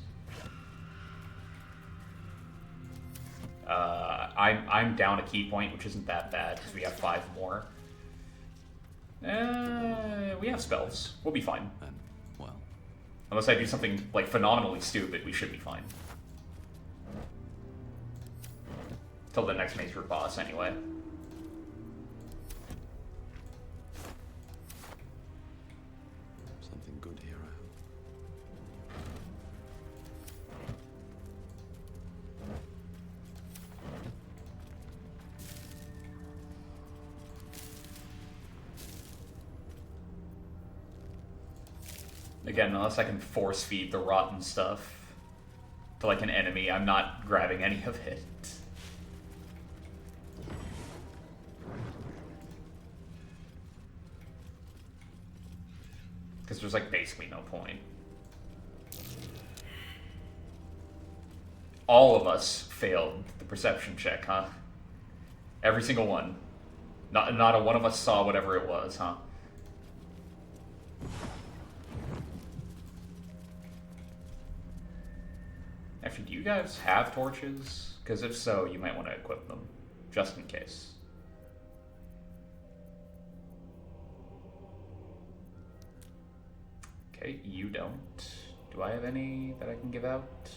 I'm down a key point, which isn't that bad, because we have 5 more. We have spells. We'll be fine. And, well, Unless I do something, like, phenomenally stupid, we should be fine. Till the next major boss, anyway. something good here, I hope. Again, unless I can force feed the rotten stuff to, like, an enemy, I'm not grabbing any of it. Because there's, like, basically no point. All of us failed the perception check, huh? Every single one. Not a one of us saw whatever it was, huh? Actually, do you guys have torches? Because if so, you might want to equip them, just in case. Okay, you don't. Do I have any that I can give out?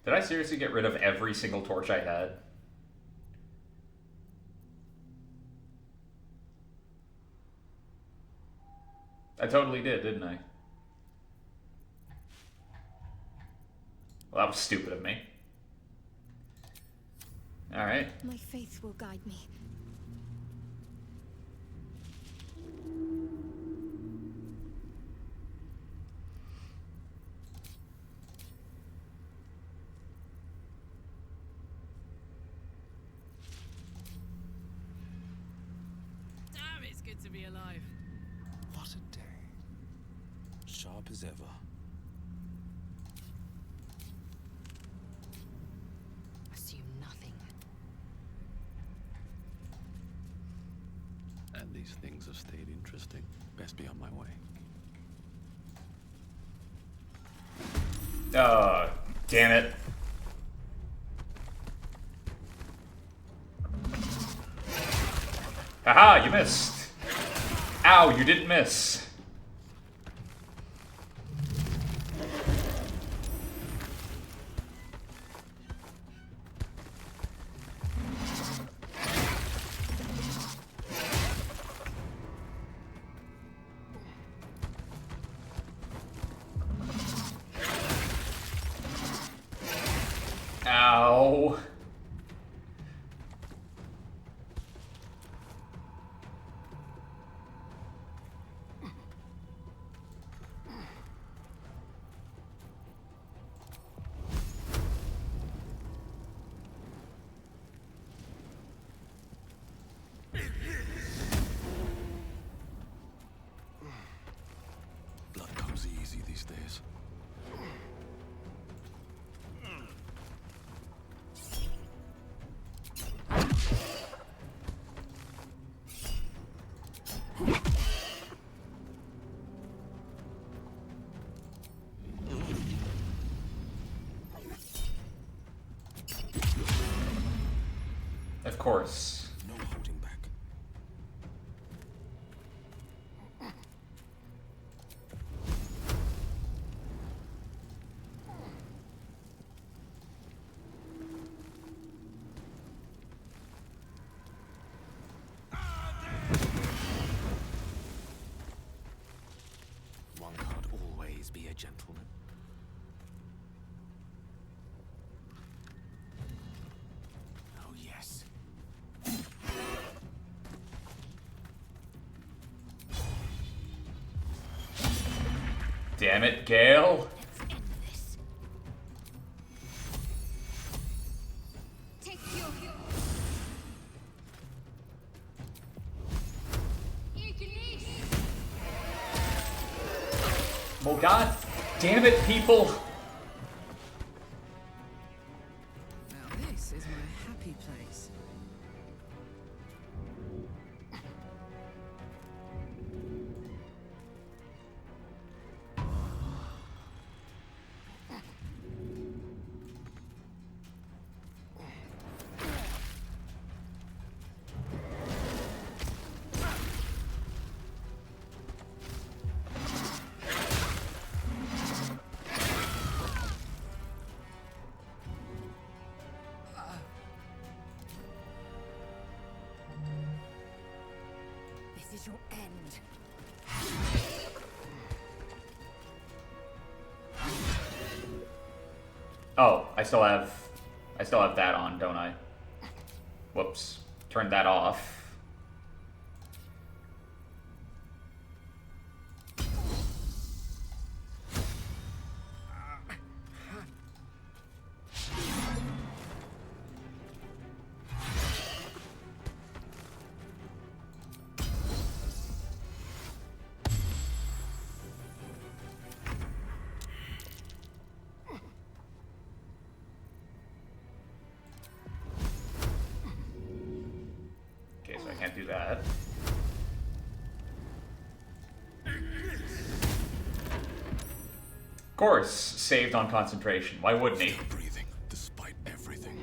Did I seriously get rid of every single torch I had? I totally did, didn't I? Well, that was stupid of me. Alright. My faith will guide me. Damn, it's good to be alive. What a day. Sharp as ever. Assume nothing. And these things have stayed interesting. Best be on my way. Oh, damn it. Haha, you missed. Ow, you didn't miss. Ow. Blood comes easy these days. Of course. No holding back. One can't always be a gentleman. Oh, yes. Damn it, Gale. Let's end this. Take your Well, god damn it, people. Now this is my happy place. This is your end. Oh, I still have that on, don't I? Whoops. Turned that off. Okay, so I can't do that. Of course, saved on concentration. Why wouldn't he? Still breathing, despite everything.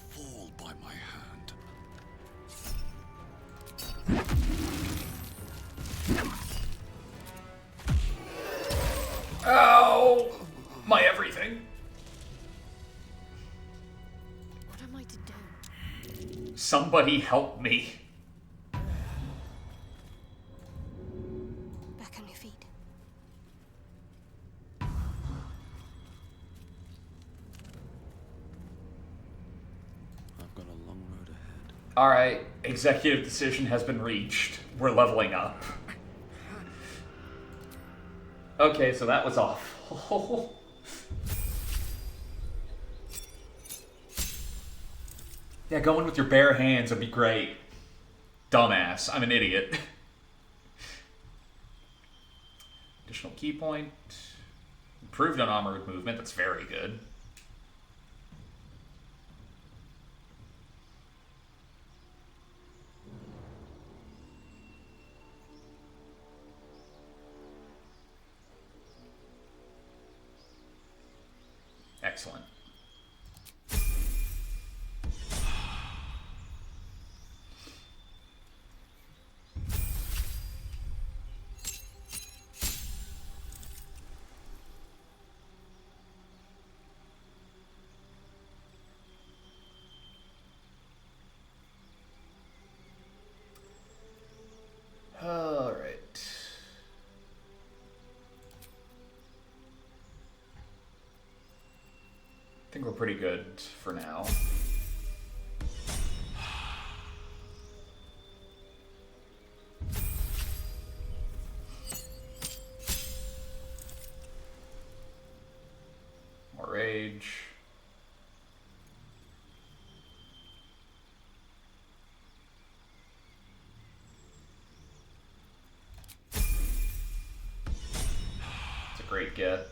Fall by my hand. Somebody help me. Back on your feet. I've got a long road ahead. Alright, executive decision has been reached. We're leveling up. Okay, so that was awful. Yeah, going with your bare hands would be great. Dumbass. I'm an idiot. Additional key point. Improved on armored movement. That's very good. Excellent. All right. I think we're pretty good for now. More rage. It's a great get.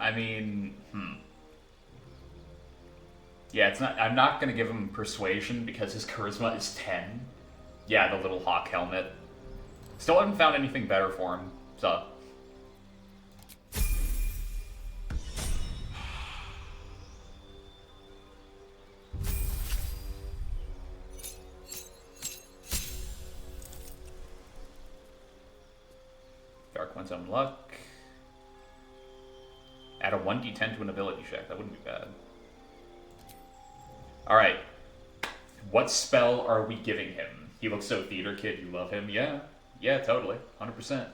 I mean, yeah, it's not. I'm not gonna give him persuasion because his charisma is 10. Yeah, the little hawk helmet. Still haven't found anything better for him. So. Dark One's Own Luck. Add a 1d10 to an ability check. That wouldn't be bad. Alright. What spell are we giving him? He looks so theater kid. You love him? Yeah. Yeah, totally. 100%.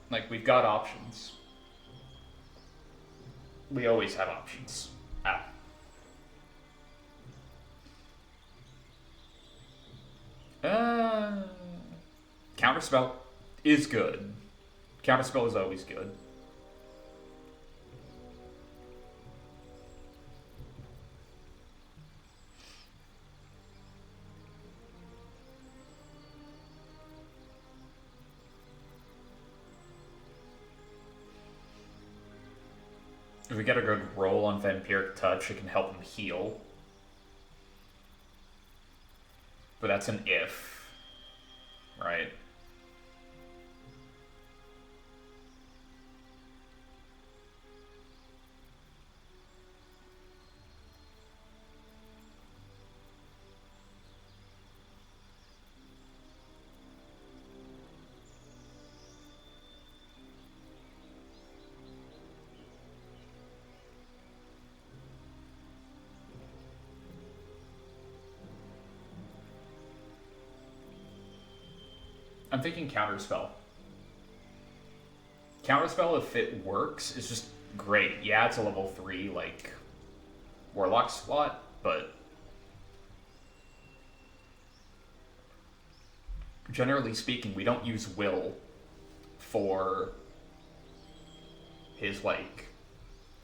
Like, we've got options. We always have options. Ow. Counterspell is good. Counterspell is always good. If we get a good roll on Vampiric Touch, it can help him heal. But that's an if, right? I'm thinking Counterspell. Counterspell, if it works, is just great. Yeah, it's a level 3, like, Warlock slot, but generally speaking, we don't use Will for his like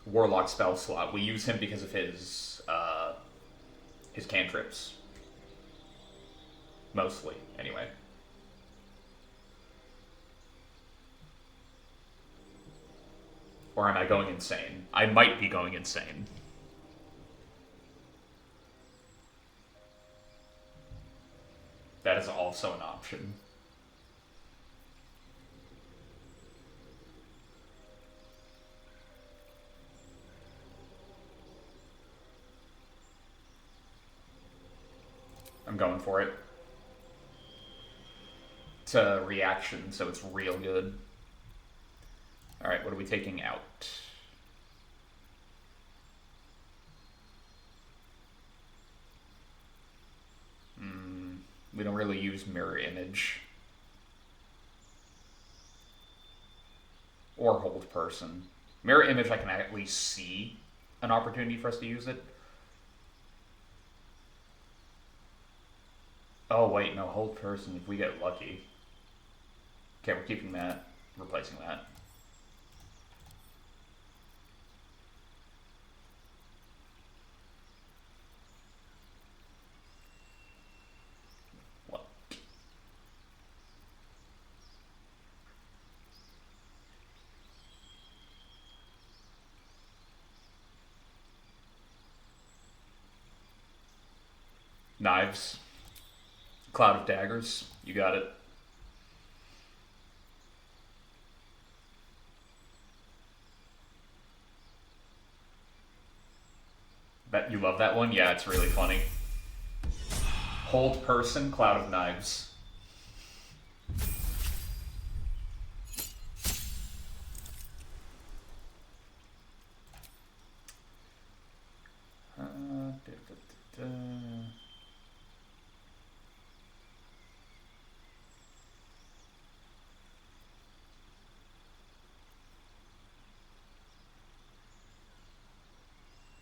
warlock spell slot. We use him because of his cantrips. Mostly, anyway. Or am I going insane? I might be going insane. That is also an option. I'm going for it. It's a reaction, so it's real good. Alright, what are we taking out? We don't really use mirror image. Or hold person. Mirror image, I can at least see an opportunity for us to use it. Oh, wait, no, hold person if we get lucky. Okay, we're keeping that, replacing that. What? Knives. Cloud of daggers. You got it. Bet you love that one? Yeah, it's really funny. Hold person, cloud of knives.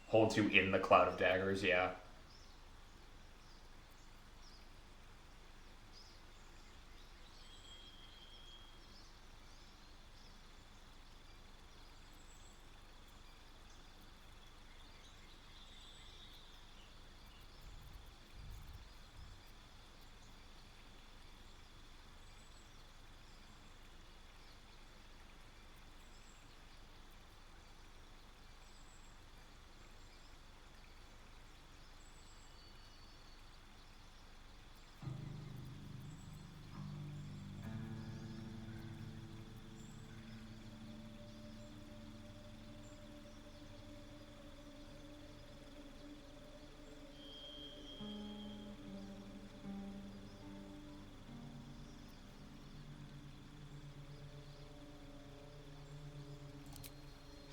Holds you in the cloud of daggers, yeah.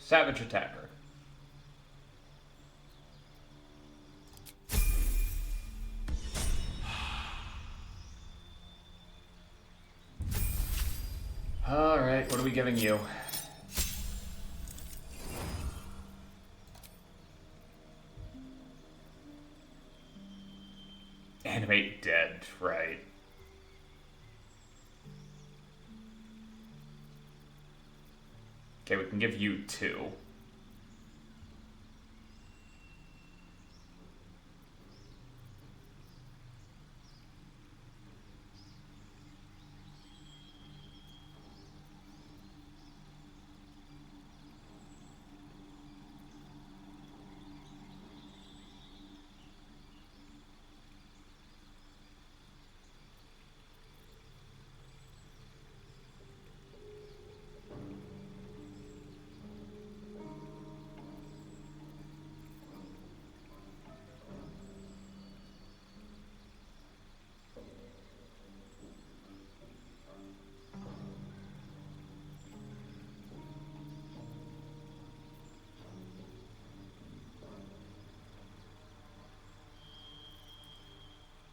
Savage attacker. Alright, what are we giving you? Animate dead, right. Okay, we can give you 2.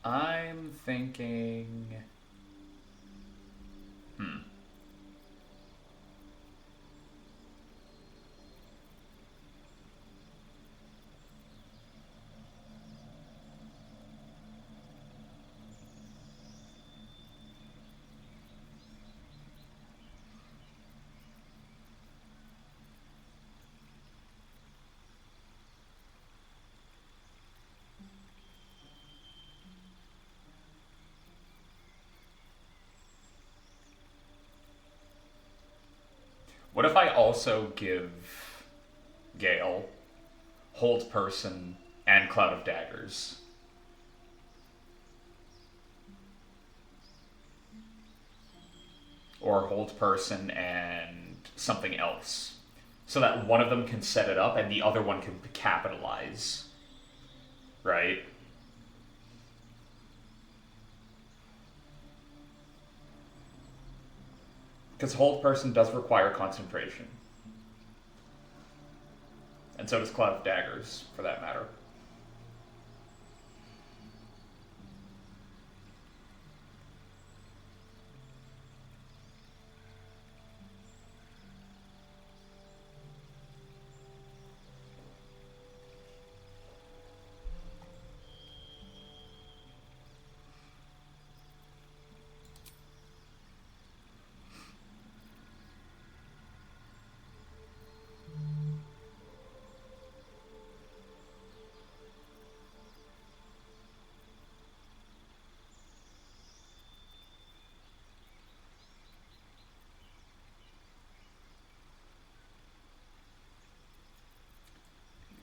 I'm thinking... What if I also give Gale Hold Person and Cloud of Daggers? Or Hold Person and something else. So that one of them can set it up and the other one can capitalize. Right? Because Hold Person does require concentration. And so does Cloud of Daggers, for that matter.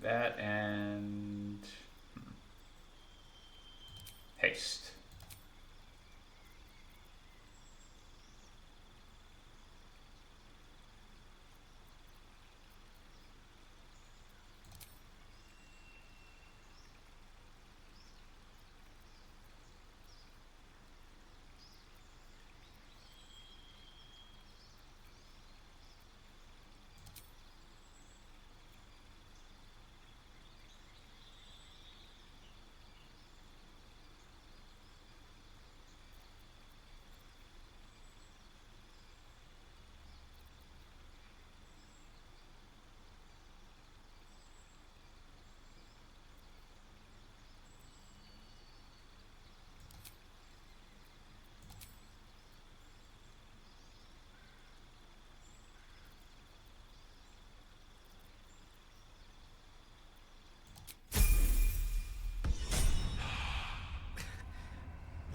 That and haste.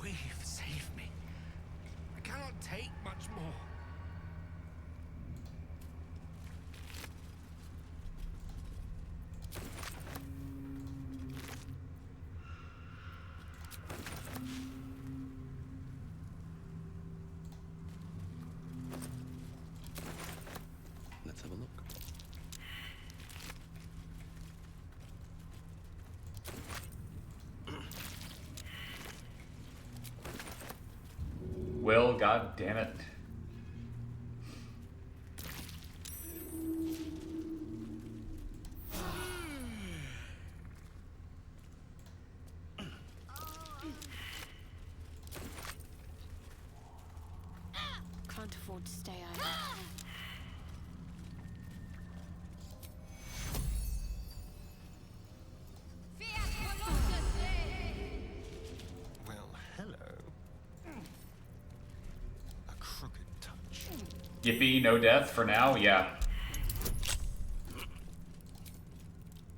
We've saved me. I cannot take much more. Let's have a look. Will, god damn it. Can't afford to stay idle. Well, hello. A crooked touch. Yippee, no death for now? Yeah.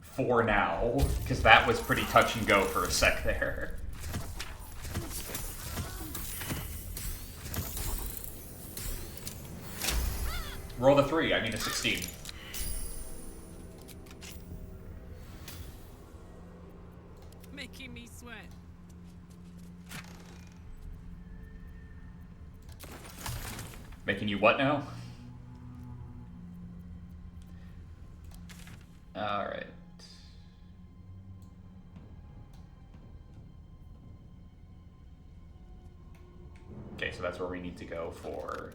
For now. Because that was pretty touch and go for a sec there. Roll the 3, I mean a 16. Making me sweat. Making you what now? Alright. Okay, so that's where we need to go for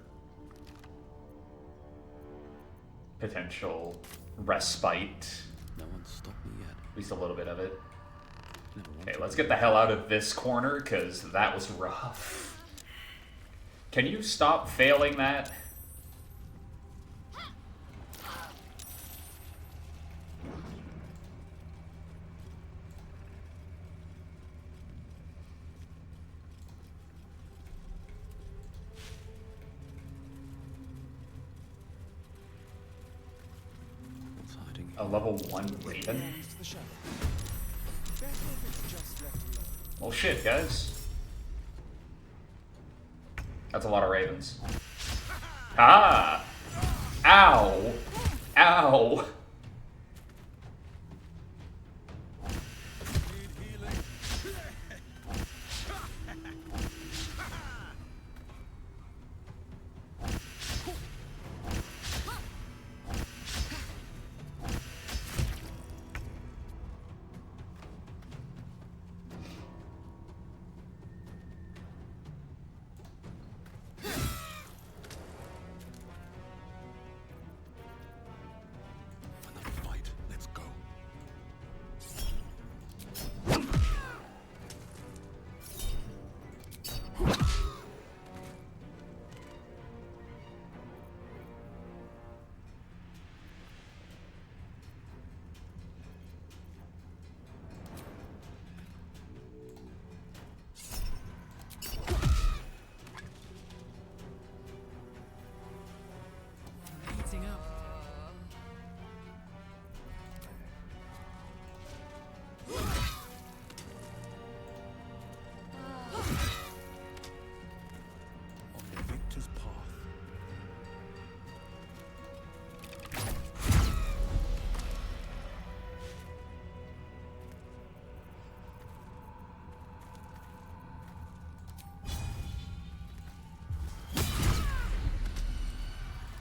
potential respite. No one's stopped me yet. At least a little bit of it. Never want Okay, to. let's get the hell out of this corner, because that was rough. Can you stop failing that? What's hiding? A level 1 Raven? Well, shit, guys. That's a lot of Ravens. Ah! Ow! Ow!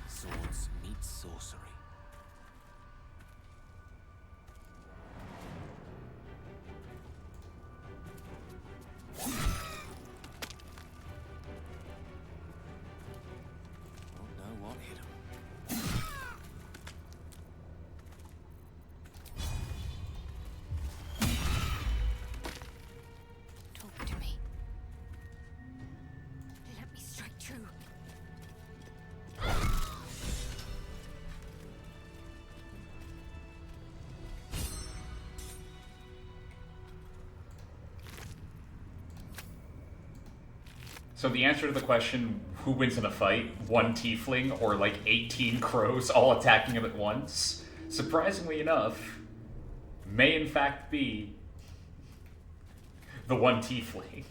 Swords meet sorcery. Don't know what hit him. Talk to me. Let me strike true. So the answer to the question, who wins in a fight, one tiefling or like 18 crows all attacking him at once, surprisingly enough, may in fact be the one tiefling.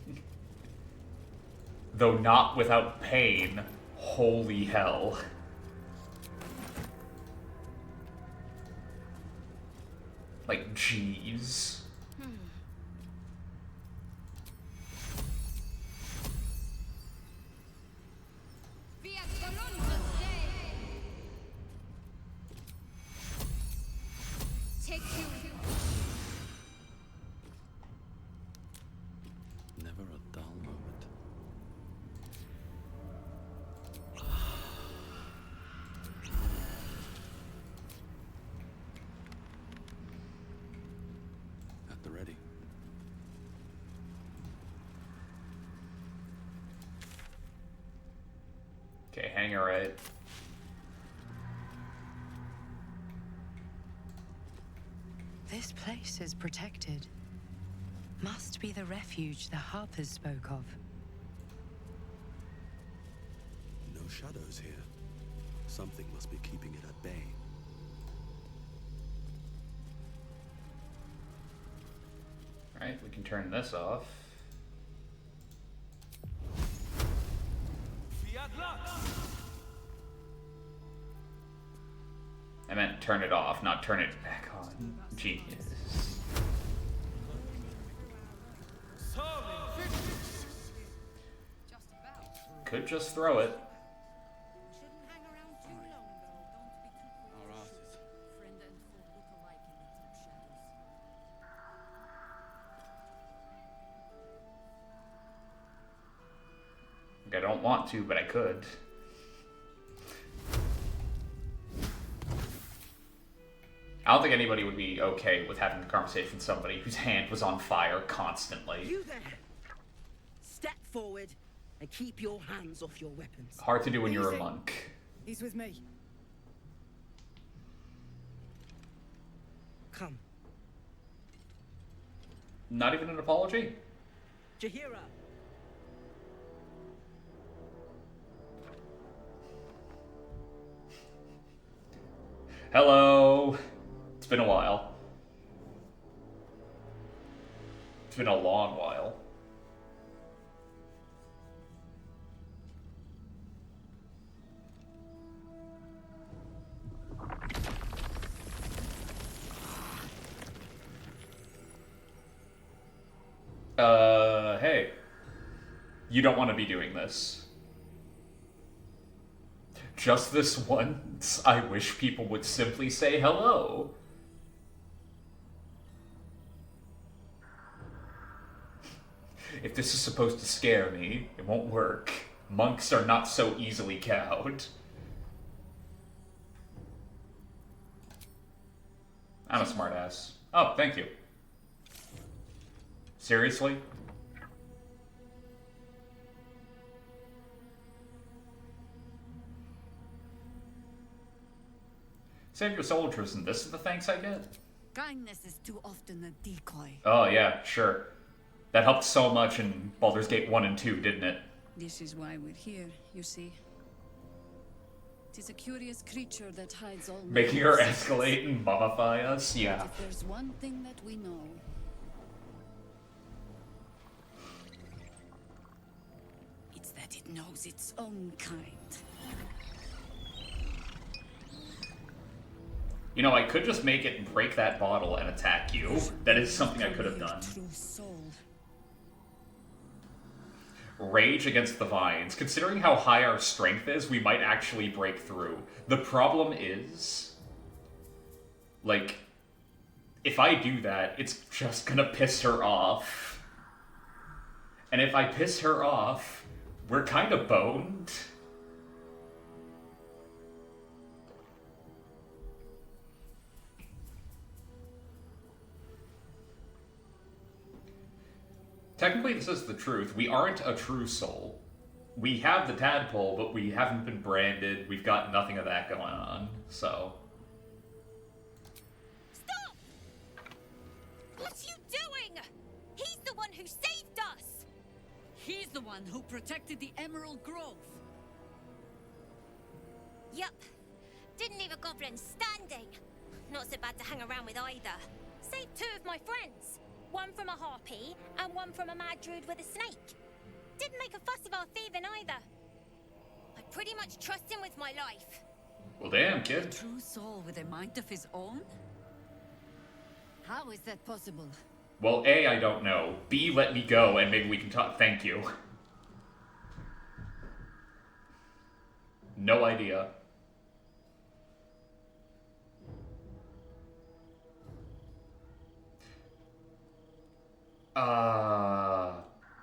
Though not without pain, holy hell. Like, jeez. Never a dull moment. At the ready. Okay, hang it right. This place is protected. Must be the refuge the Harpers spoke of. No shadows here. Something must be keeping it at bay. Alright, we can turn this off. I meant turn it off, not turn it back on. Genius. Could just throw it. Our asses. I don't want to, but I could. I don't think anybody would be okay with having a conversation with somebody whose hand was on fire constantly. You there! Step forward and keep your hands off your weapons. Hard to do when you're a monk. He's with me. Come. Not even an apology? Jahira! Hello. It's been a while. It's been a long while. Hey. You don't want to be doing this. Just this once, I wish people would simply say hello. If this is supposed to scare me, it won't work. Monks are not so easily cowed. I'm a smartass. Oh, thank you. Seriously? Save your soldiers, and this is the thanks I get? Kindness is too often a decoy. Oh, yeah, sure. That helped so much in Baldur's Gate 1 and 2, didn't it? This is why we're here, you see. Tis a curious creature that hides all Making her escalate and mummify us? Yeah. But if there's one thing that we know, it's that it knows its own kind. You know, I could just make it break that bottle and attack you. That is something I could have done. Rage against the vines. Considering how high our strength is, we might actually break through. The problem is, like, if I do that, it's just gonna piss her off. And if I piss her off, we're kind of boned. Technically, this is the truth. We aren't a true soul. We have the tadpole, but we haven't been branded. We've got nothing of that going on, so... Stop! What are you doing? He's the one who saved us! He's the one who protected the Emerald Grove. Yup. Didn't leave a goblin standing. Not so bad to hang around with either. Saved two of my friends. One from a harpy, and one from a mad druid with a snake. Didn't make a fuss of our thieving either. I pretty much trust him with my life. Well, damn, kid. A true soul with a mind of his own? How is that possible? Well, A, I don't know. B, let me go, and maybe we can talk. Thank you. No idea.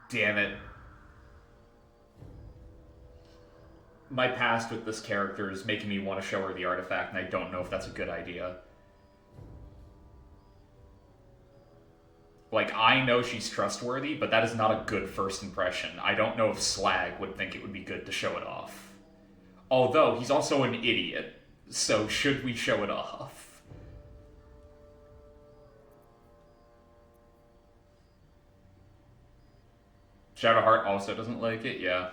Damn it. My past with this character is making me want to show her the artifact, and I don't know if that's a good idea. Like, I know she's trustworthy, but that is not a good first impression. I don't know if Slag would think it would be good to show it off. Although, he's also an idiot, so should we show it off? Shadowheart also doesn't like it, yeah.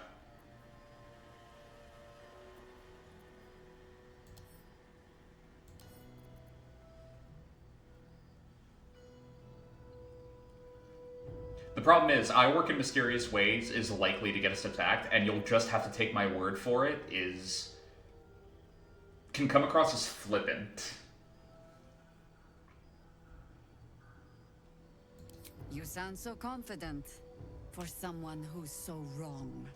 The problem is, I work in mysterious ways is likely to get us attacked, and you'll just have to take my word for it, can come across as flippant. You sound so confident. For someone who's so wrong.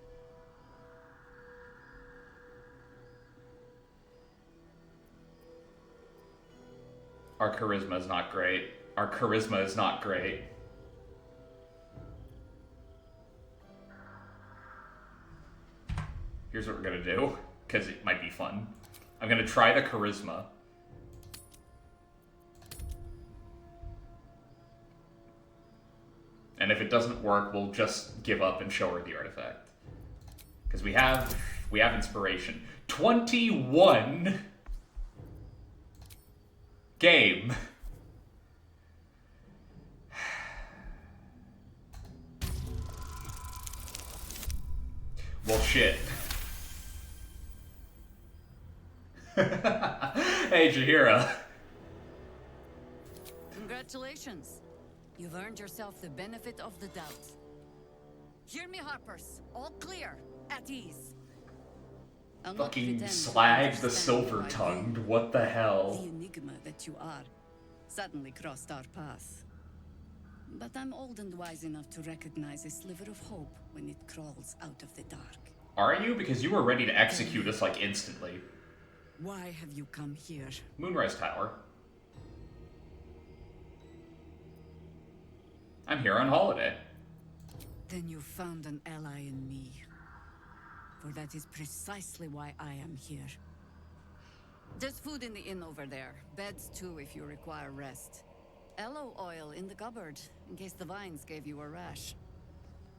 Our charisma is not great. Our charisma is not great. Here's what we're gonna do, because it might be fun. I'm gonna try the charisma. And if it doesn't work, we'll just give up and show her the artifact. Because we have inspiration. 21 game. Well, shit. Hey, Jaheira. Congratulations. You've earned yourself the benefit of the doubt. Hear me, Harpers. All clear. At ease. I'll not Fucking pretend to Slag the understand Silver-Tongued. why What the The hell? enigma that you are suddenly crossed our path. But I'm old and wise enough to recognize a sliver of hope when it crawls out of the dark. Are you? Because you were ready to execute us, like, instantly. Why have you come here? Moonrise Tower. I'm here on holiday. Then you found an ally in me. For that is precisely why I am here. There's food in the inn over there. Beds too if you require rest. Aloe oil in the cupboard, in case the vines gave you a rash.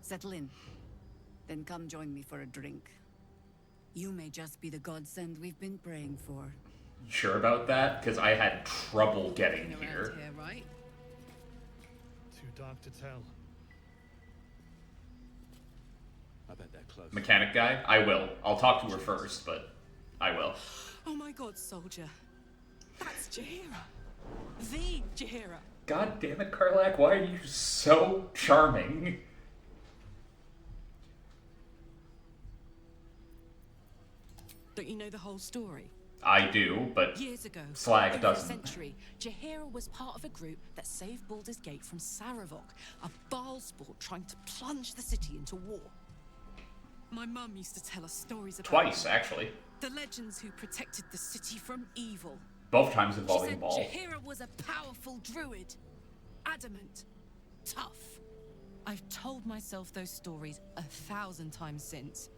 Settle in. Then come join me for a drink. You may just be the godsend we've been praying for. You sure about that? Because I had trouble getting here. Right? Too dark to tell. I bet they're close. Mechanic guy? I will. I'll talk to her first, but I will. Oh my god, soldier. That's Jaheira. The Jaheira. God damn it, Karlach, why are you so charming? Don't you know the whole story? I do, but years ago, Slag over doesn't. a century, Jaheira was part of a group that saved Baldur's Gate from Saravok, a Baalsport trying to plunge the city into war. My mum used to tell us stories about Twice, actually. the legends who protected the city from evil. Both times She involving said Ball. Jaheira was a powerful druid, adamant, tough. I've told myself those stories 1,000 times since.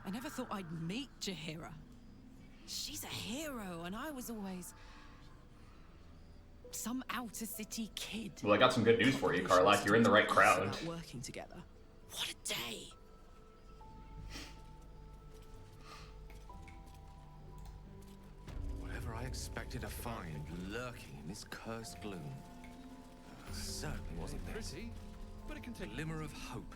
I never thought I'd meet Jaheira. She's a hero, and I was always some outer city kid. Well, I got some good news for you, Karlach. You're in the right crowd. About working together. What a day! Whatever I expected to find lurking in this cursed gloom, certainly wasn't there. Pretty, but it can take Glimmer of hope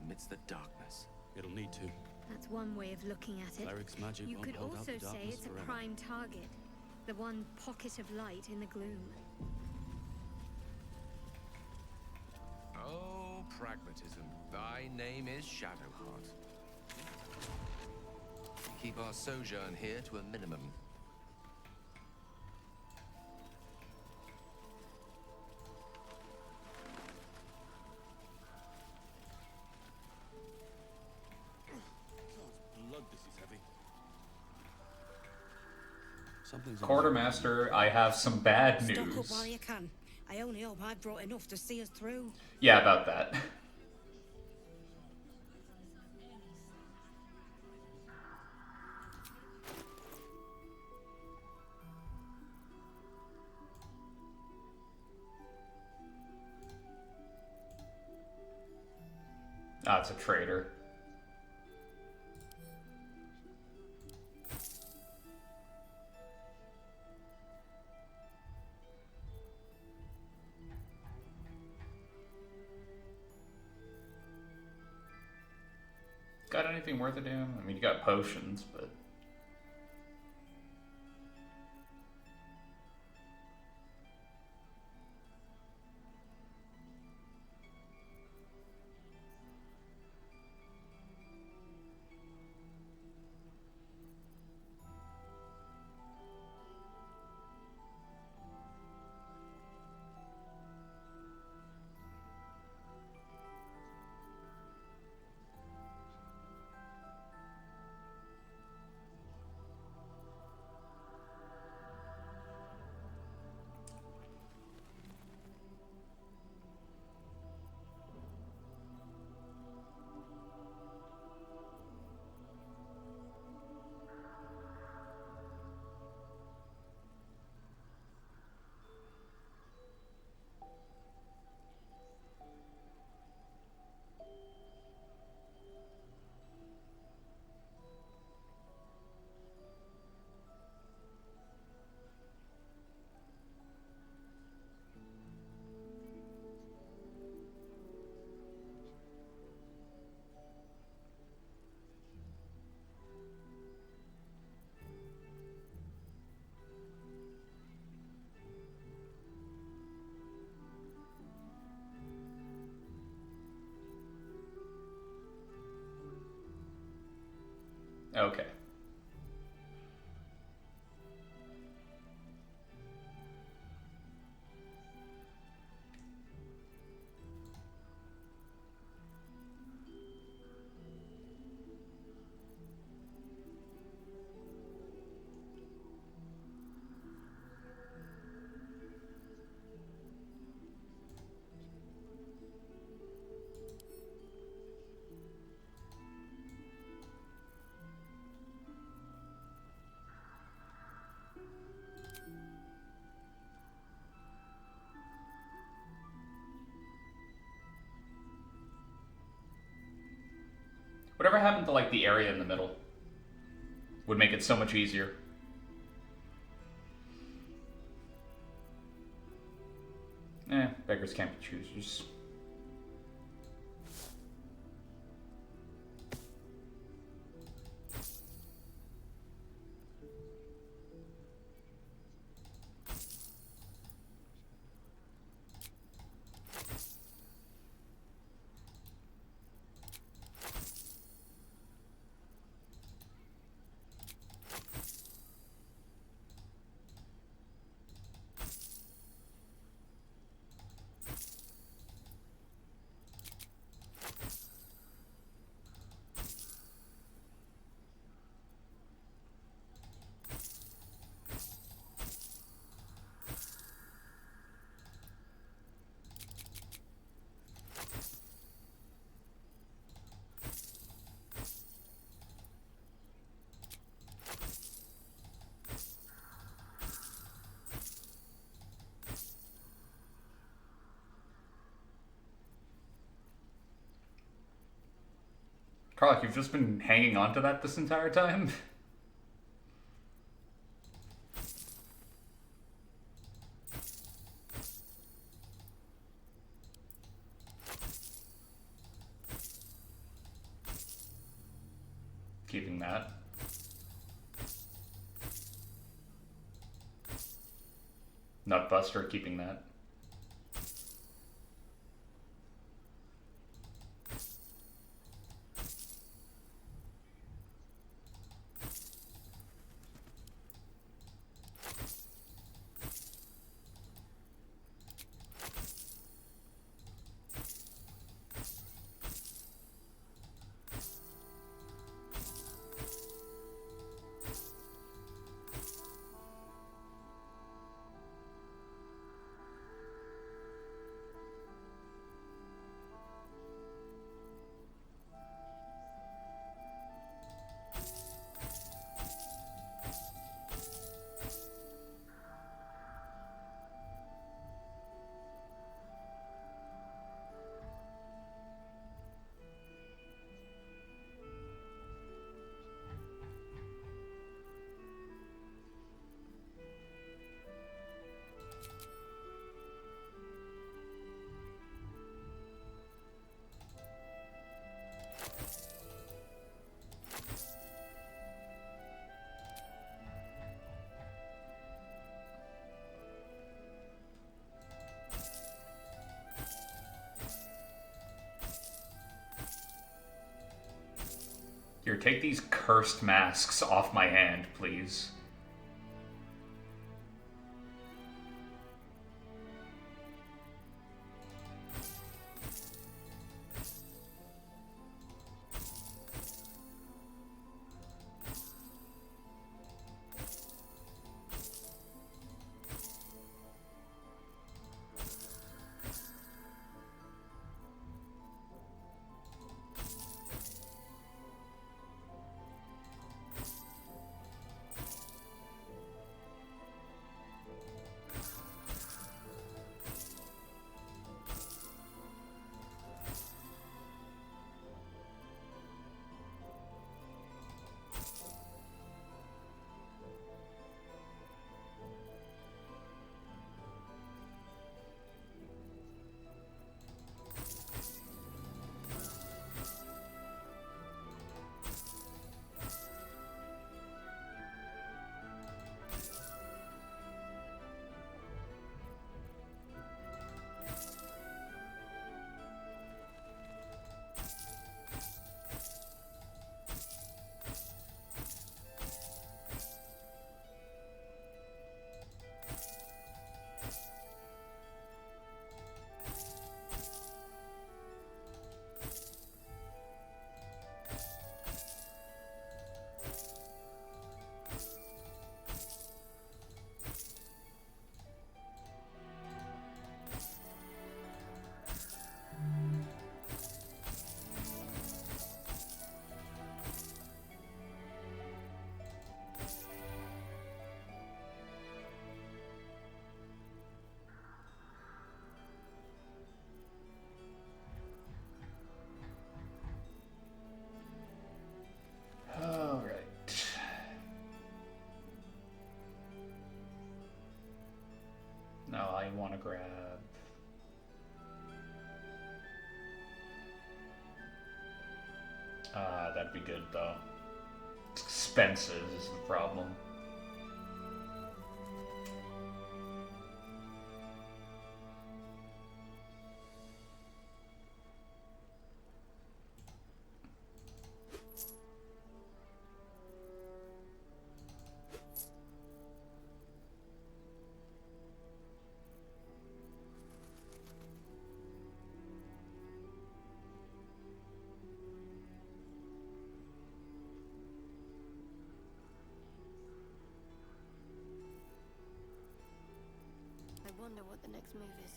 amidst the darkness. It'll need to. That's one way of looking at it. Cleric's magic You won't could hold out also the say darkness it's a forever. prime target. The one pocket of light in the gloom. Oh, pragmatism. Thy name is Shadowheart. Keep our sojourn here to a minimum. Blood, this is heavy. Something's Quartermaster, I have some bad Stock up news. while you can. I only hope I've brought enough to see us through. Yeah, about that. Ah, it's a traitor. Got anything worth it, damn? I mean, you got potions, but... Okay. Whatever happened to, like, the area in the middle? Would make it so much easier. Beggars can't be choosers. Karlach, you've just been hanging on to that this entire time? Keeping that. Nutbuster, keeping that. Here, take these cursed masks off my hand, please. That'd be good, though. Expenses is the problem. I wonder what the next move is.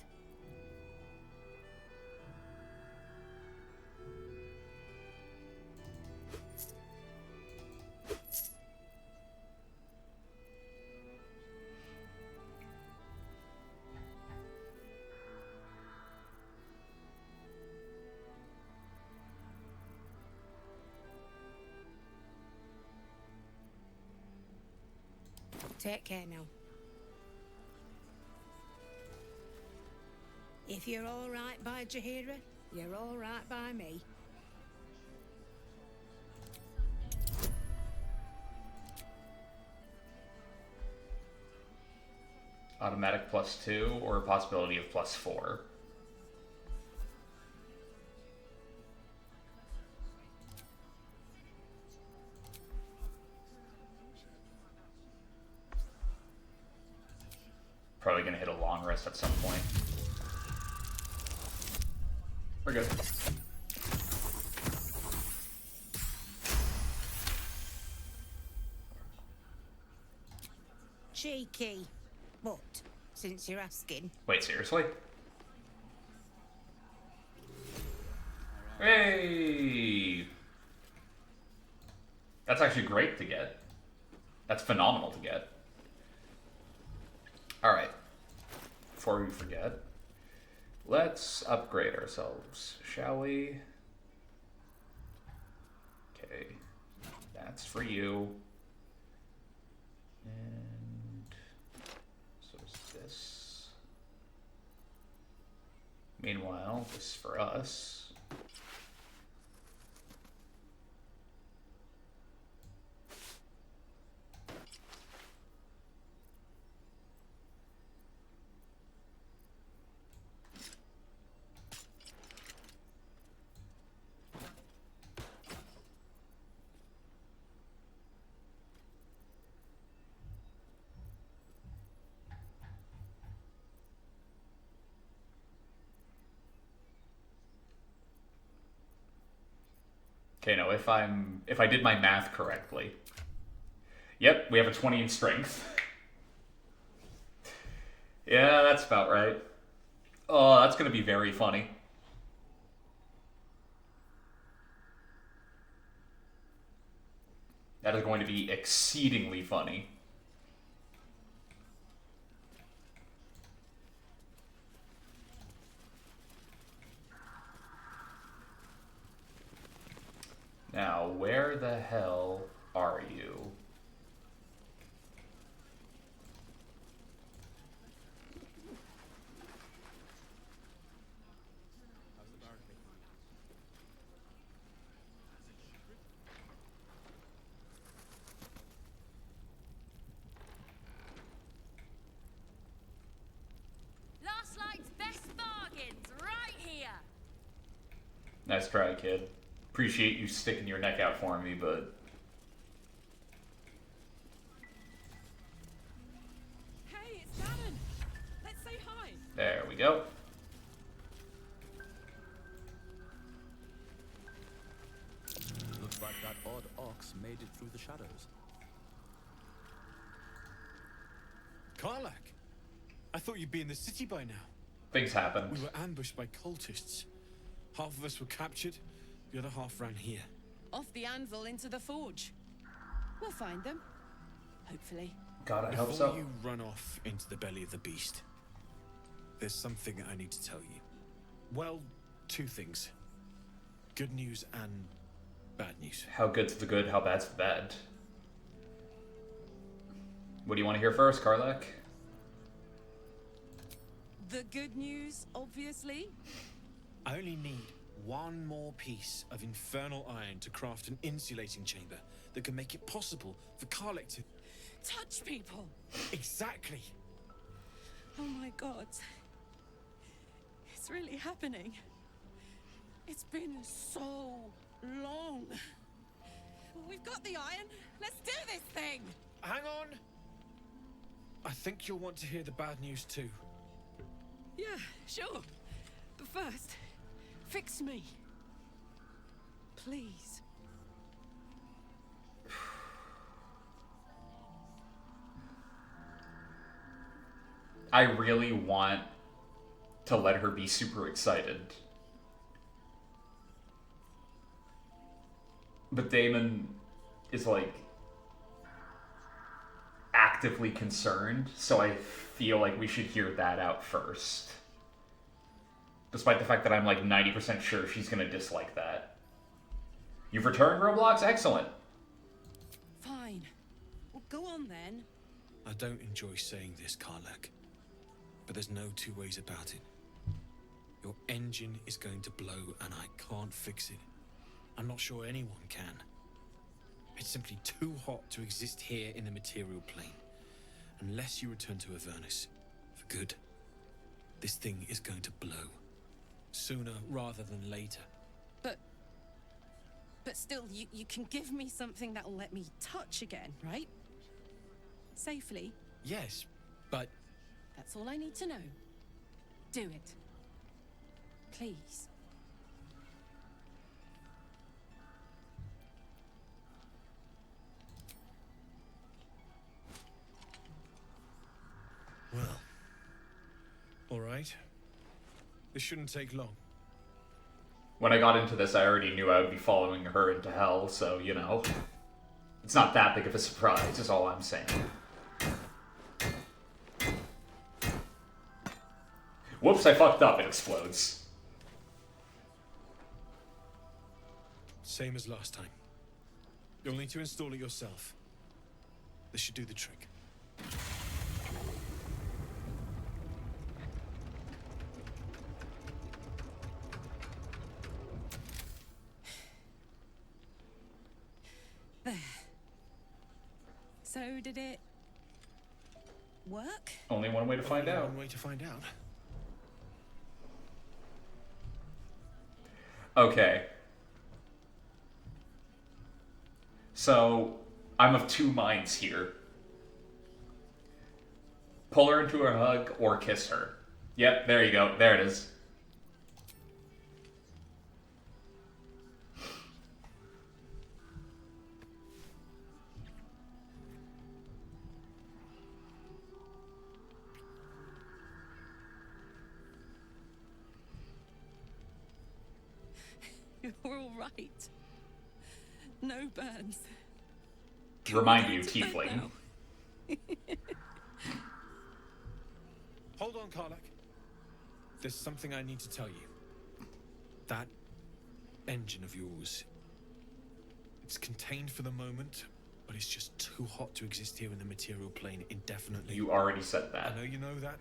Take care now. If you're all right by Jaheira, you're all right by me. Automatic +2 or a possibility of +4. Probably gonna hit a long rest at some point. We're good. Cheeky. But, since you're asking... Wait, seriously? Hey! That's actually great to get. That's phenomenal to get. Alright. Before we forget, let's upgrade ourselves, shall we? Okay. That's for you. And so is this. Meanwhile, this is for us. Okay, no, if I did my math correctly. Yep, we have a 20 in strength. Yeah, that's about right. Oh, that's gonna be very funny. That is going to be exceedingly funny. Now, where the hell are you? Last night's best bargains, right here. Nice try, kid. Appreciate you sticking your neck out for me, but... Hey, it's Ganon! Let's say hi! There we go. Looks like that odd ox made it through the shadows. Karlak! I thought you'd be in the city by now. Things happen. We were ambushed by cultists. Half of us were captured, the other half ran here. Off the anvil into the forge. We'll find them. Hopefully. God, I hope Before so. you run off into the belly of the beast, there's something I need to tell you. Well, two things. Good news and bad news. How good's the good, how bad's the bad? What do you want to hear first, Karlak? The good news, obviously. I only need One more piece of infernal iron to craft an insulating chamber that can make it possible for Karlek to touch people. Exactly. Oh my god. It's really happening. It's been so long. We've got the iron. Let's do this thing. Hang on. I think you'll want to hear the bad news too. Yeah, sure. But first, fix me. Please. I really want to let her be super excited. But Damon is like actively concerned, so I feel like we should hear that out first. Despite the fact that I'm like 90% sure she's gonna dislike that. You've returned, Roblox? Excellent. Fine. Well, go on then. I don't enjoy saying this, Karlek, but there's no two ways about it. Your engine is going to blow and I can't fix it. I'm not sure anyone can. It's simply too hot to exist here in the material plane. Unless you return to Avernus for good, this thing is going to blow. Sooner rather than later. But still, you can give me something that'll let me touch again, right? Safely. Yes, but... That's all I need to know. Do it. Please. Well, all right. This shouldn't take long. When I got into this, I already knew I would be following her into hell, so, you know. It's not that big of a surprise, is all I'm saying. Whoops, I fucked up. It explodes. Same as last time. You'll need to install it yourself. This should do the trick. There. So did it work? Only one way to find out. One way to find out. Okay. So, I'm of two minds here. Pull her into a hug or kiss her. Yep, there you go. There it is. You're all right. No burns. Remind you, tiefling. Hold on, Karlek. There's something I need to tell you. That engine of yours, it's contained for the moment, but it's just too hot to exist here in the material plane indefinitely. You already said that. I know you know that.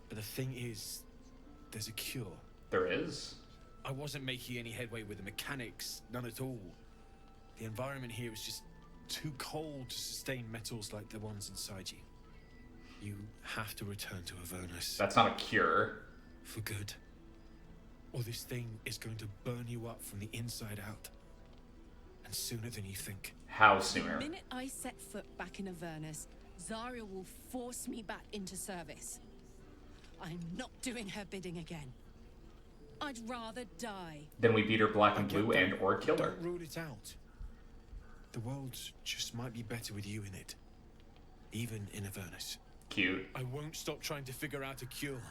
But the thing is, there's a cure. There is? I wasn't making any headway with the mechanics, none at all. The environment here is just too cold to sustain metals like the ones inside you. You have to return to Avernus. That's not a cure. For good. Or this thing is going to burn you up from the inside out. And sooner than you think. How sooner? The minute I set foot back in Avernus, Zarya will force me back into service. I'm not doing her bidding again. I'd rather die. Then we beat her black and blue and or kill her. Don't rule it out. The world just might be better with you in it. Even in Avernus. Cute. I won't stop trying to figure out a cure.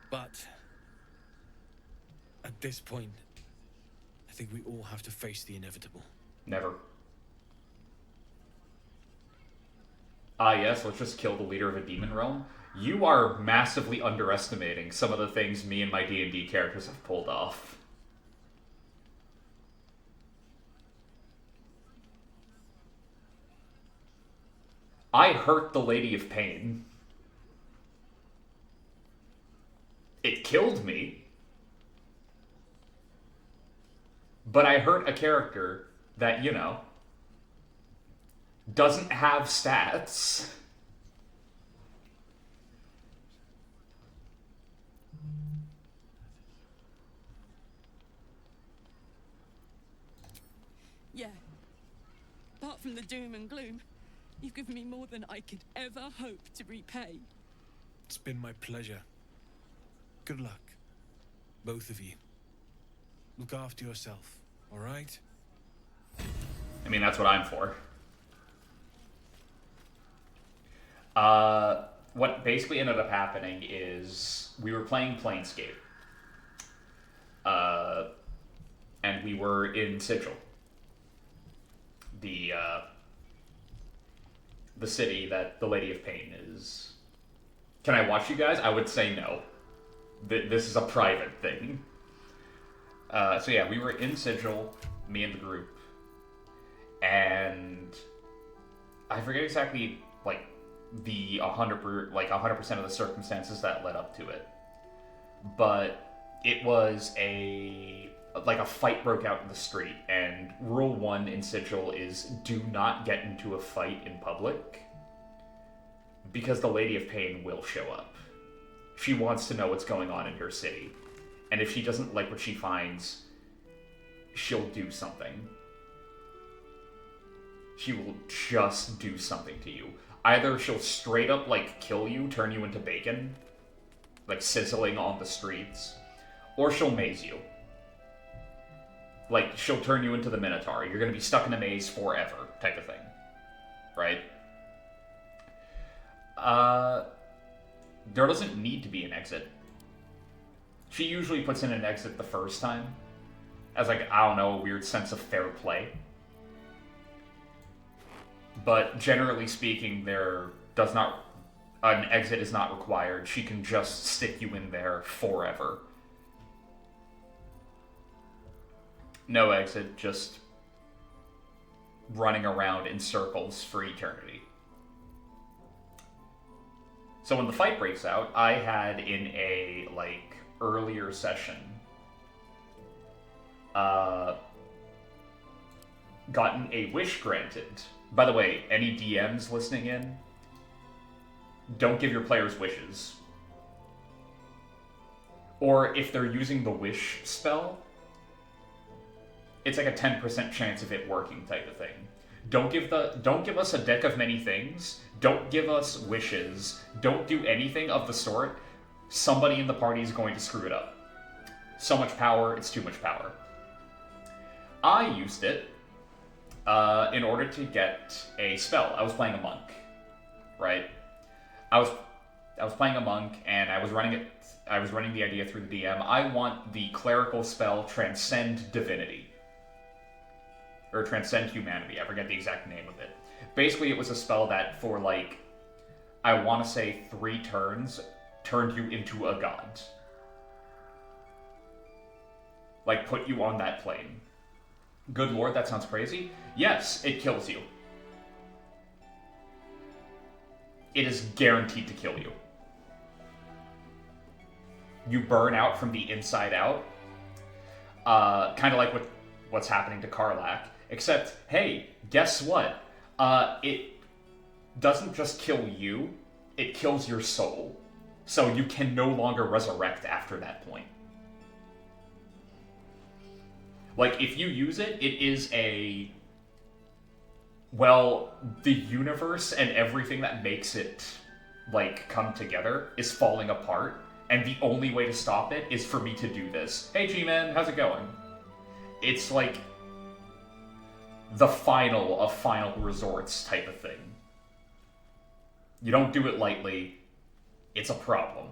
But at this point, I think we all have to face the inevitable. Never. Ah, yes, let's just kill the leader of a demon realm. You are massively underestimating some of the things me and my D&D characters have pulled off. I hurt the Lady of Pain. It killed me. but I hurt a character that, you know, doesn't have stats. Yeah. Apart from the doom and gloom, you've given me more than I could ever hope to repay. It's been my pleasure. Good luck, both of you. Look after yourself, all right? I mean, that's what I'm for. What basically ended up happening is we were playing Planescape. And we were in Sigil. The city that the Lady of Pain is. Can I watch you guys? I would say no. This is a private thing. So yeah, we were in Sigil, me and the group, and I forget exactly like the 100% of the circumstances that led up to it, but it was a fight broke out in the street, and rule 1 in Sigil is do not get into a fight in public, because the Lady of Pain will show up. She wants to know what's going on in your city, and if she doesn't like what she finds, she'll do something. She will just do something to you. Either she'll straight up, like, kill you, turn you into bacon, like sizzling on the streets, or she'll maze you. Like, she'll turn you into the Minotaur. You're gonna be stuck in a maze forever, type of thing. Right? There doesn't need to be an exit. She usually puts in an exit the first time, as like, I don't know, a weird sense of fair play. But generally speaking, an exit is not required. She can just stick you in there forever. No exit, just running around in circles for eternity. So when the fight breaks out, I had in a, earlier session, gotten a wish granted. By the way, any DMs listening in, don't give your players wishes. Or if they're using the wish spell, it's like a 10% chance of it working type of thing. Don't give us a deck of many things. Don't give us wishes. Don't do anything of the sort. Somebody in the party is going to screw it up. So much power, it's too much power. I used it in order to get a spell. I was playing a monk, right? I was playing a monk, and I was running the idea through the DM. I want the clerical spell Transcend Divinity. Or Transcend Humanity. I forget the exact name of it. Basically, it was a spell that for, I want to say 3 turns, turned you into a god. Put you on that plane. Good lord, that sounds crazy. Yes, it kills you. It is guaranteed to kill you. You burn out from the inside out. Kind of like what's happening to Karlach. Except, hey, guess what? It doesn't just kill you, it kills your soul. So you can no longer resurrect after that point. If you use it, it is the universe and everything that makes it, come together is falling apart, and the only way to stop it is for me to do this. Hey, G-Man, how's it going? It's the final of final resorts type of thing. You don't do it lightly. It's a problem.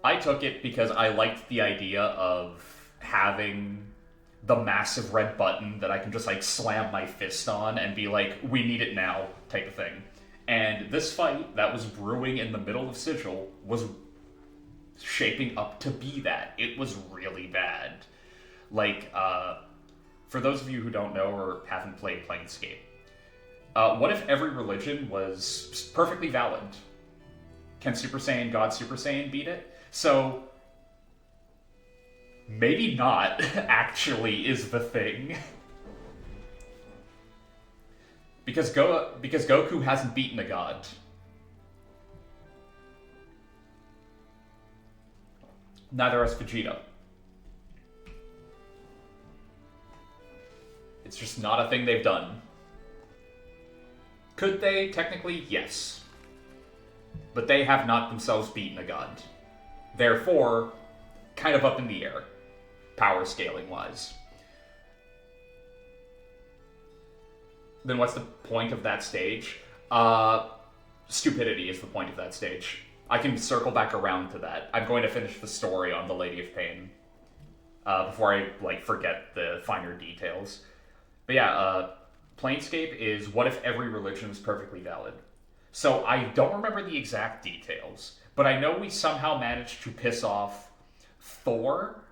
I took it because I liked the idea of having the massive red button that I can just slam my fist on and be like, we need it now type of thing. And this fight that was brewing in the middle of Sigil was shaping up to be that. It was really bad. For those of you who don't know or haven't played Planescape, what if every religion was perfectly valid? Can Super Saiyan God Super Saiyan beat it? So, Maybe not, actually, is the thing. Because Goku hasn't beaten a god. Neither has Vegeta. It's just not a thing they've done. Could they? Technically, yes. But they have not themselves beaten a god. Therefore, kind of up in the air, power scaling wise. Then what's the point of that stage? Stupidity is the point of that stage. I can circle back around to that. I'm going to finish the story on the Lady of Pain before I forget the finer details. But yeah, Planescape is what if every religion was perfectly valid? So I don't remember the exact details, but I know we somehow managed to piss off Thor,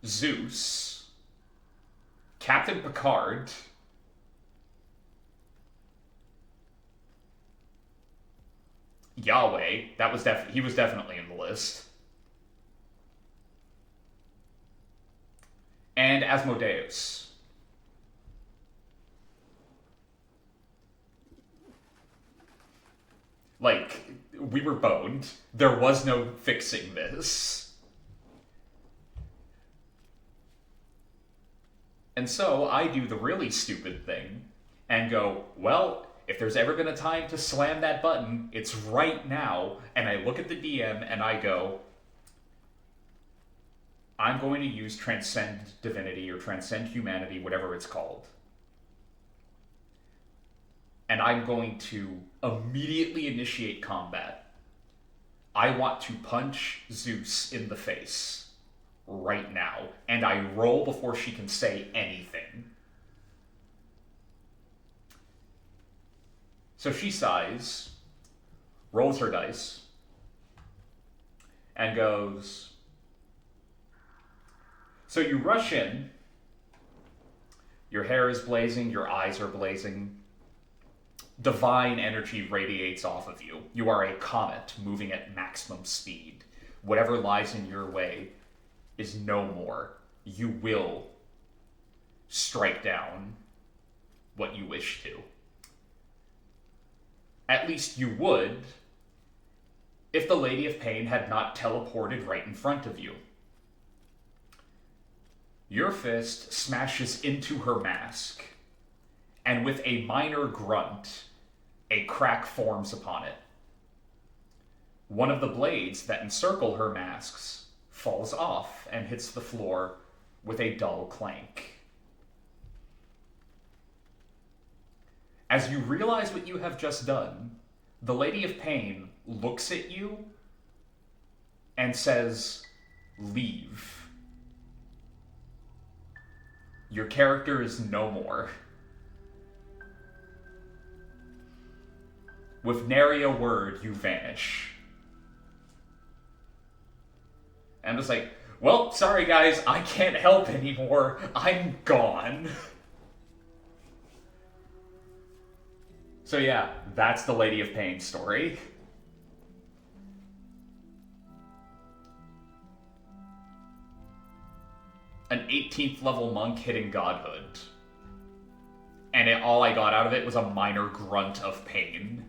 Zeus, Captain Picard, Yahweh. He was definitely in the list. And Asmodeus. We were boned. There was no fixing this. And so I do the really stupid thing and go, well, if there's ever been a time to slam that button, it's right now. And I look at the DM and I go, I'm going to use Transcend Divinity or Transcend Humanity, whatever it's called. And I'm going to immediately initiate combat. I want to punch Zeus in the face right now. And I roll before she can say anything. So she sighs, rolls her dice, and goes, so you rush in, your hair is blazing, your eyes are blazing, divine energy radiates off of you. You are a comet moving at maximum speed. Whatever lies in your way is no more. You will strike down what you wish to. At least you would if the Lady of Pain had not teleported right in front of you. Your fist smashes into her mask, and with a minor grunt, a crack forms upon it. One of the blades that encircle her masks falls off and hits the floor with a dull clank. As you realize what you have just done, the Lady of Pain looks at you and says, "Leave." Your character is no more. With nary a word, you vanish. And I'm just like, well, sorry guys, I can't help anymore. I'm gone. So yeah, that's the Lady of Pain story. An 18th level monk hitting godhood. And all I got out of it was a minor grunt of pain.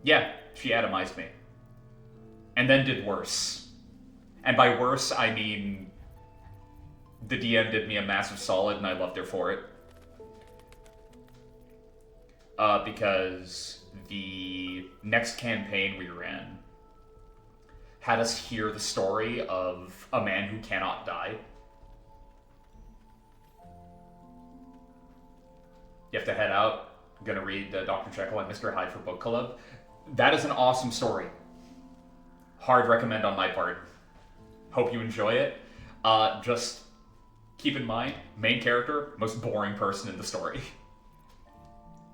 Yeah, she atomized me. And then did worse. And by worse, I mean the DM did me a massive solid and I loved her for it. Because the next campaign we ran had us hear the story of a man who cannot die. You have to head out. I'm gonna read Dr. Jekyll and Mr. Hyde for book club. That is an awesome story. Hard recommend on my part. Hope you enjoy it. Just keep in mind, main character, most boring person in the story.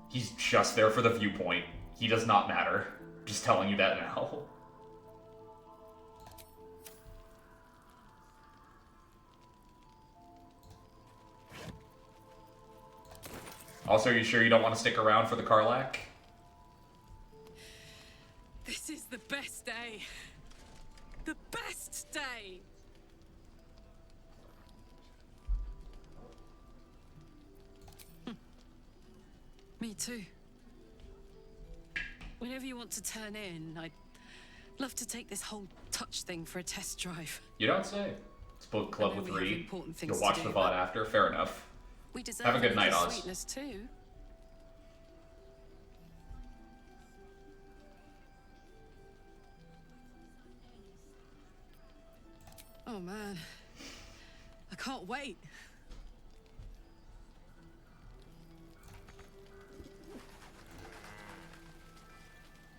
He's just there for the viewpoint. He does not matter. Just telling you that now. Also, are you sure you don't want to stick around for the Karlach? the best day. The best day! Me too. Whenever you want to turn in, I'd love to take this whole touch thing for a test drive. You don't say. It's book club with Reed. You'll watch the VOD after. Fair enough. We deserve Have a good night, little Oz. sweetness too. Oh man, I can't wait.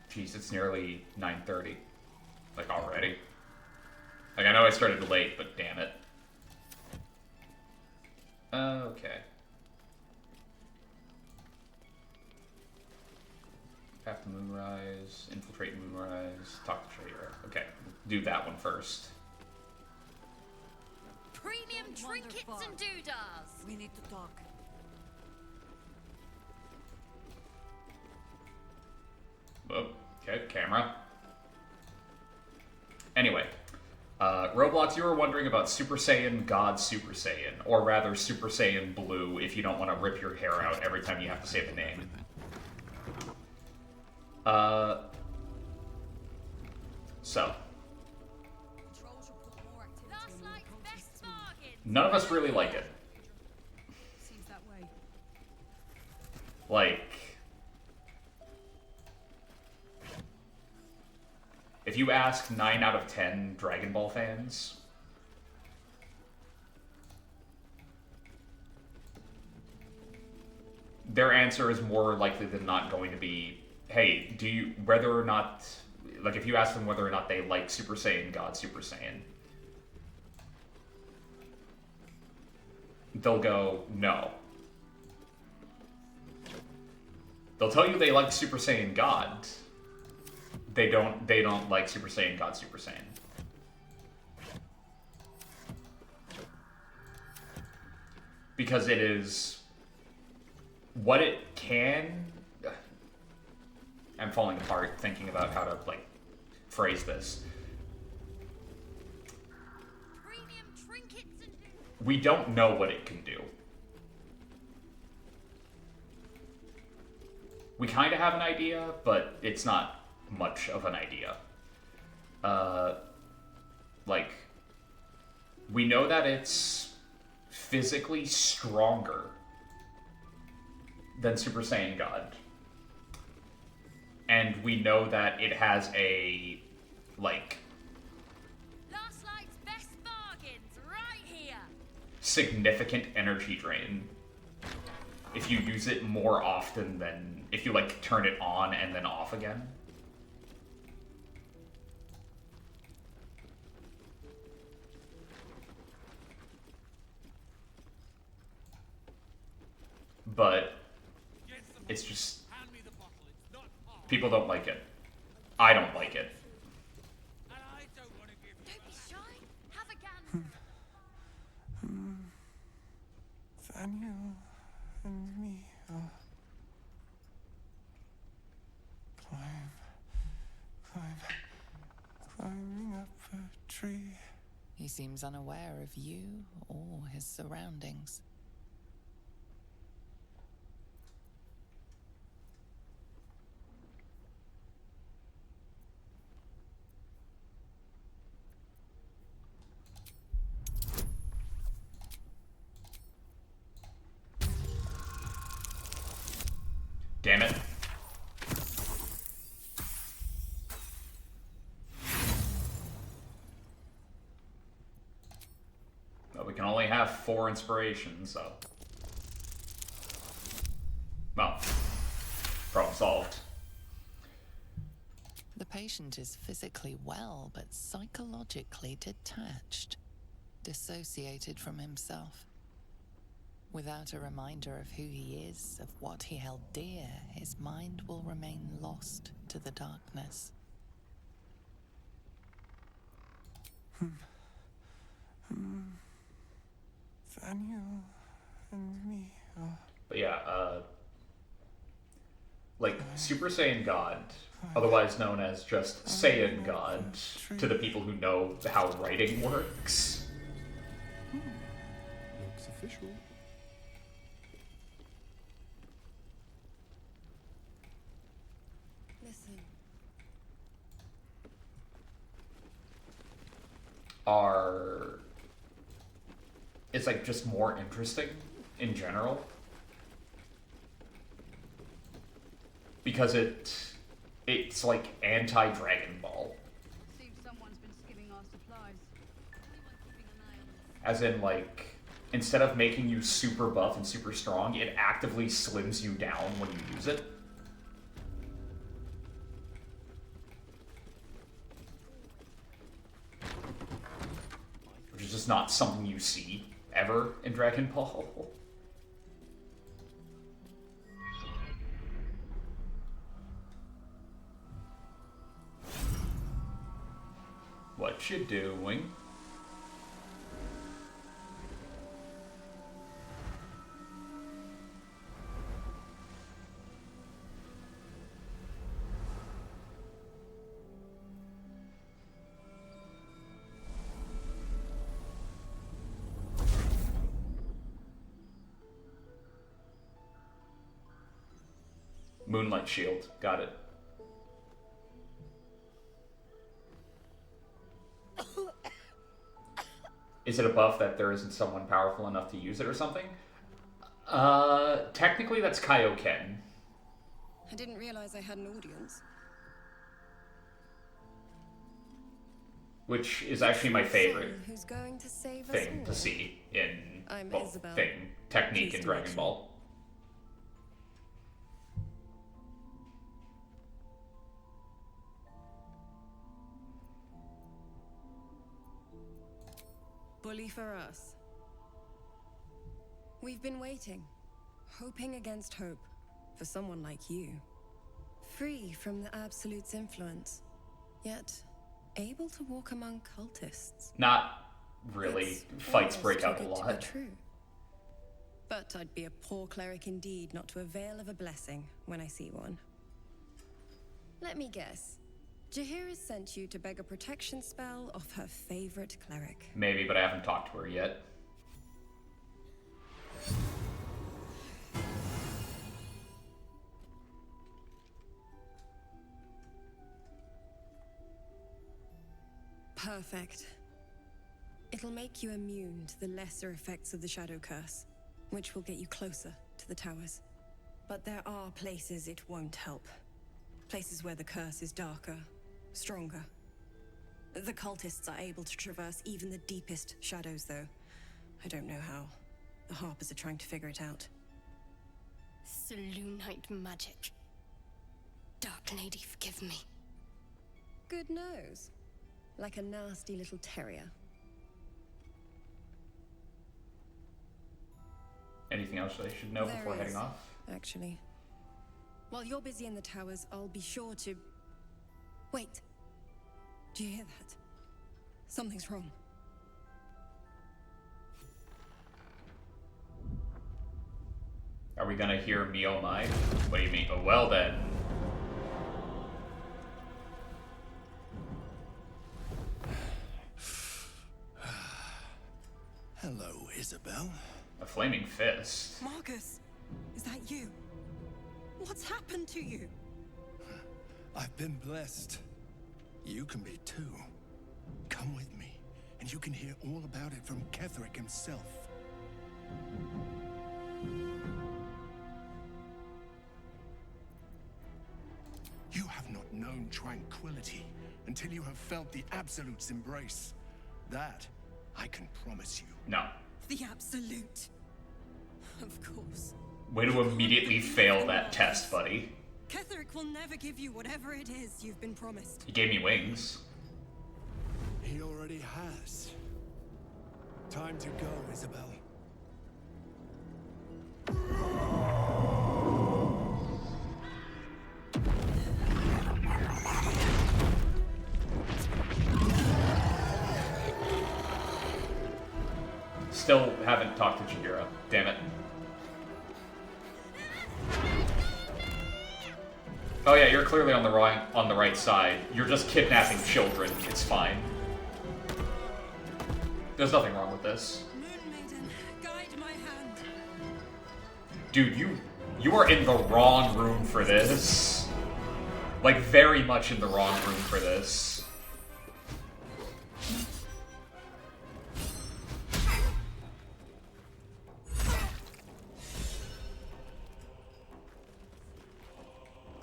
Jeez, it's nearly 9:30. Like, already. Like, I know I started late, but damn it. Okay. Path to Moonrise, infiltrate Moonrise, talk to Trader. Okay, do that one first. Premium trinkets and doodads. We need to talk. Oh, okay, camera. Anyway, Roblox, you were wondering about Super Saiyan God Super Saiyan, or rather Super Saiyan Blue if you don't want to rip your hair out every time you have to say the name. So. None of us really like it. Seems that way. Like, if you ask 9 out of 10 Dragon Ball fans, their answer is more likely than not going to be, hey, do you, whether or not, like if you ask them whether or not they like Super Saiyan God Super Saiyan, they'll go, no. They'll tell you they like Super Saiyan God. They don't like Super Saiyan God Super Saiyan. Because it is what it can. I'm falling apart thinking about how to like phrase this. We don't know what it can do. We kind of have an idea, but it's not much of an idea. Like, we know that it's physically stronger than Super Saiyan God. And we know that it has a, like, significant energy drain if you use it more often than if you like turn it on and then off again. But it's just people don't like it. I don't like it. Daniel and me are climbing up a tree. He seems unaware of you or his surroundings. Damn it. But we can only have 4 inspirations, so. Well, problem solved. The patient is physically well, but psychologically detached, dissociated from himself. Without a reminder of who he is, of what he held dear, his mind will remain lost to the darkness. Daniel and me are... But yeah, like, Super Saiyan God otherwise known as just Saiyan God, to the people who know how writing works. Looks official. Listen. It's like just more interesting in general. Because it's like anti-Dragon Ball. Seems someone's been skimming our supplies. As in, like, instead of making you super buff and super strong, it actively slims you down when you use it. Which is just not something you see ever in Dragon Ball. What you doing? Moonlight Shield. Got it. Is it a buff that there isn't someone powerful enough to use it or something? Technically that's Kaioken. I didn't realize I had an audience. Which is actually my favorite Who's going to save us thing all? to see in I'm well, Isabel. technique Pleased in to meet Dragon you. Ball. Bully for us. We've been waiting, hoping against hope, for someone like you. Free from the Absolute's influence, yet able to walk among cultists. Not really. Fights Almost break out too a good to be lot. true. But I'd be a poor cleric indeed not to avail of a blessing when I see one. Let me guess. Jaheira sent you to beg a protection spell off her favorite cleric. Maybe, but I haven't talked to her yet. Perfect. It'll make you immune to the lesser effects of the Shadow Curse, which will get you closer to the towers. But there are places it won't help. Places where the curse is darker, stronger. The cultists are able to traverse even the deepest shadows, though. I don't know how. The Harpers are trying to figure it out. Selûnite magic. Dark Lady, forgive me. Good nose. Like a nasty little terrier. Anything else I should know There before heading is, off? Actually. While you're busy in the towers, I'll be sure to... Wait. Do you hear that? Something's wrong. Are we gonna hear me oh my? What do you mean? Oh, well then. Hello, Isabel. A flaming fist. Marcus, is that you? What's happened to you? I've been blessed. You can be too. Come with me, and you can hear all about it from Ketheric himself. You have not known tranquility until you have felt the Absolute's embrace. That, I can promise you. No. The Absolute. Of course. Way to immediately fail that test, buddy. Ketheric will never give you whatever it is you've been promised. He gave me wings. He already has. Time to go, Isabel. Still haven't talked to Jaheira. Damn it. Oh yeah, you're clearly on the right side. You're just kidnapping children. It's fine. There's nothing wrong with this. Dude, you are in the wrong room for this. Like, very much in the wrong room for this.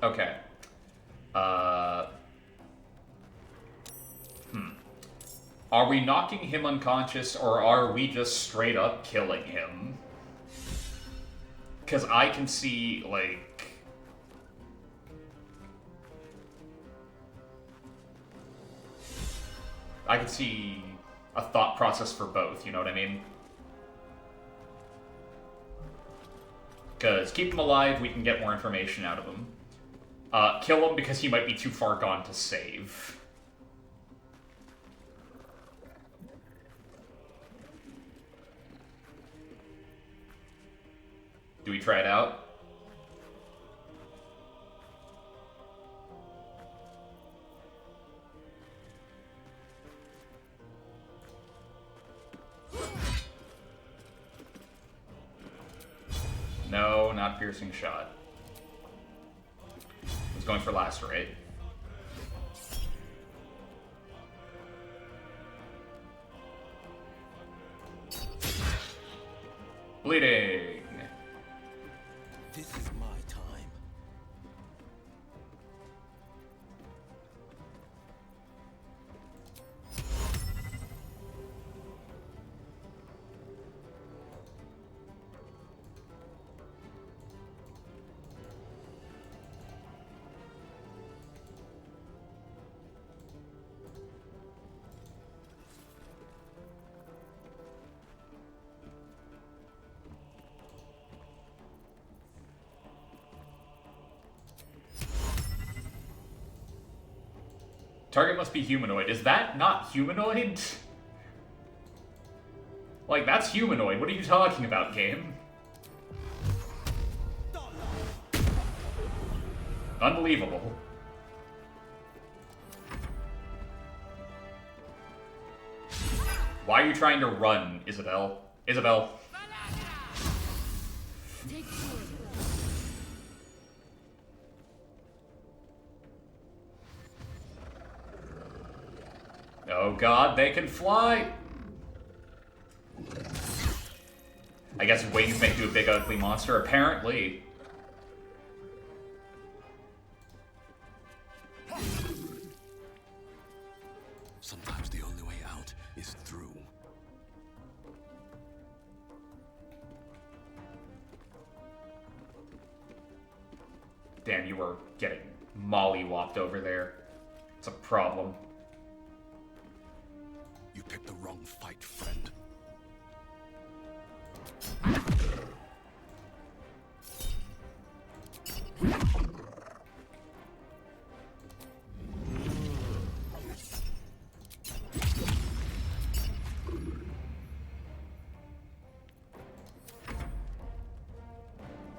Okay. Are we knocking him unconscious, or are we just straight up killing him? Because I can see, like... I can see a thought process for both, you know what I mean? Because keep him alive, we can get more information out of him. Kill him because he might be too far gone to save. Do we try it out? No, not piercing shot. I was going for lacerate. Bleeding. This is my time. Target must be humanoid. Is that not humanoid? Like, that's humanoid. What are you talking about, game? Unbelievable. Why are you trying to run, Isabel? Isabel. Oh god, they can fly! I guess wings make you a big ugly monster, apparently. Sometimes the only way out is through. Damn, you were getting mollywopped over there. It's a problem. You picked the wrong fight, friend.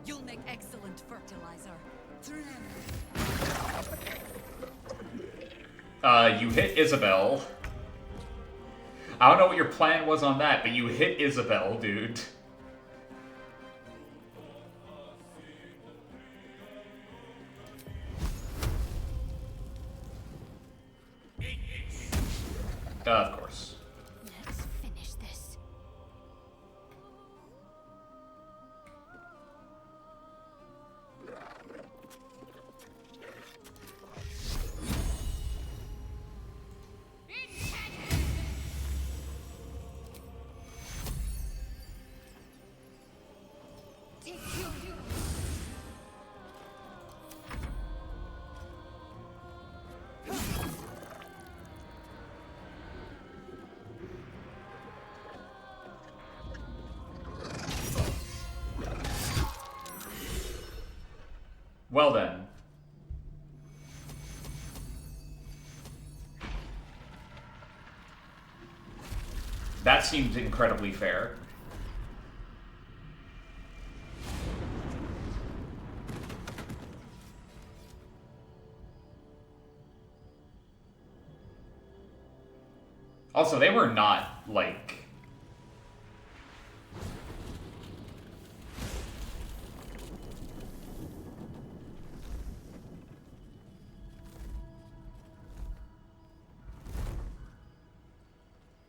You'll make excellent fertilizer. You hit Isabel. I don't know what your plan was on that, but you hit Isabel, dude. Of course. Let's finish this. Well then. That seems incredibly fair. Also, they were not, like...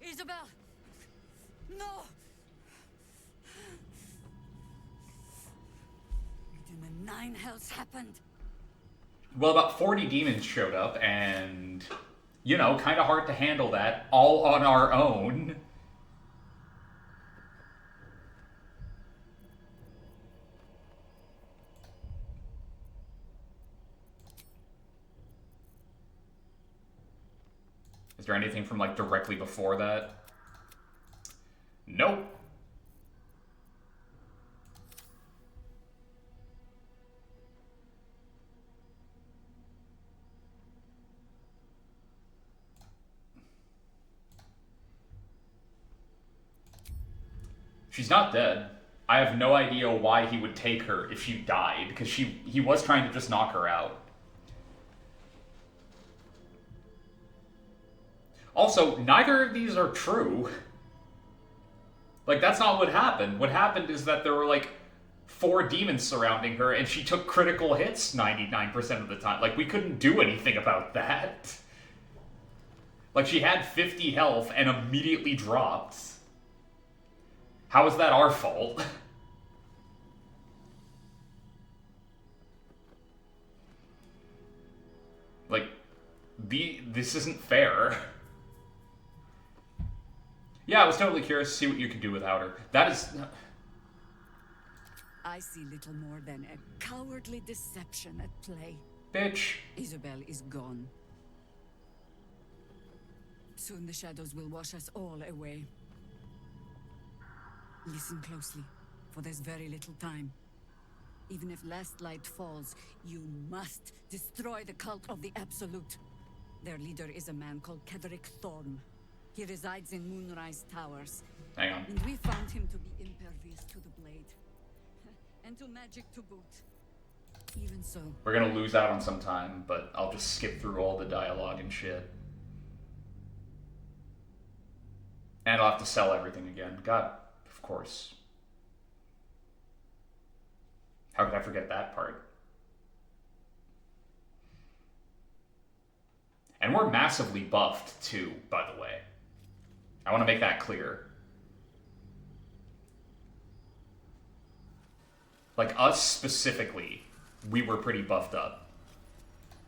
Isabel! No! What in the nine hells happened? Well, about 40 demons showed up, and... You know, kind of hard to handle that all on our own. Is there anything from, like, directly before that? Nope. She's not dead. I have no idea why he would take her if she died, because he was trying to just knock her out. Also, neither of these are true. Like, that's not what happened. What happened is that there were, like, 4 demons surrounding her, and she took critical hits 99% of the time. Like, we couldn't do anything about that. Like, she had 50 health and immediately dropped. How is that our fault? Like, this isn't fair. Yeah, I was totally curious to see what you could do without her. That is... I see little more than a cowardly deception at play. Bitch. Isabel is gone. Soon the shadows will wash us all away. Listen closely, for there's very little time. Even if last light falls, you must destroy the cult of the Absolute. Their leader is a man called Ketheric Thorn. He resides in Moonrise Towers. Hang on. And we found him to be impervious to the blade. And to magic to boot. Even so... We're gonna lose out on some time, but I'll just skip through all the dialogue and shit. And I'll have to sell everything again. God, of course. How could I forget that part? And we're massively buffed, too, by the way. I want to make that clear. Like, us specifically, we were pretty buffed up.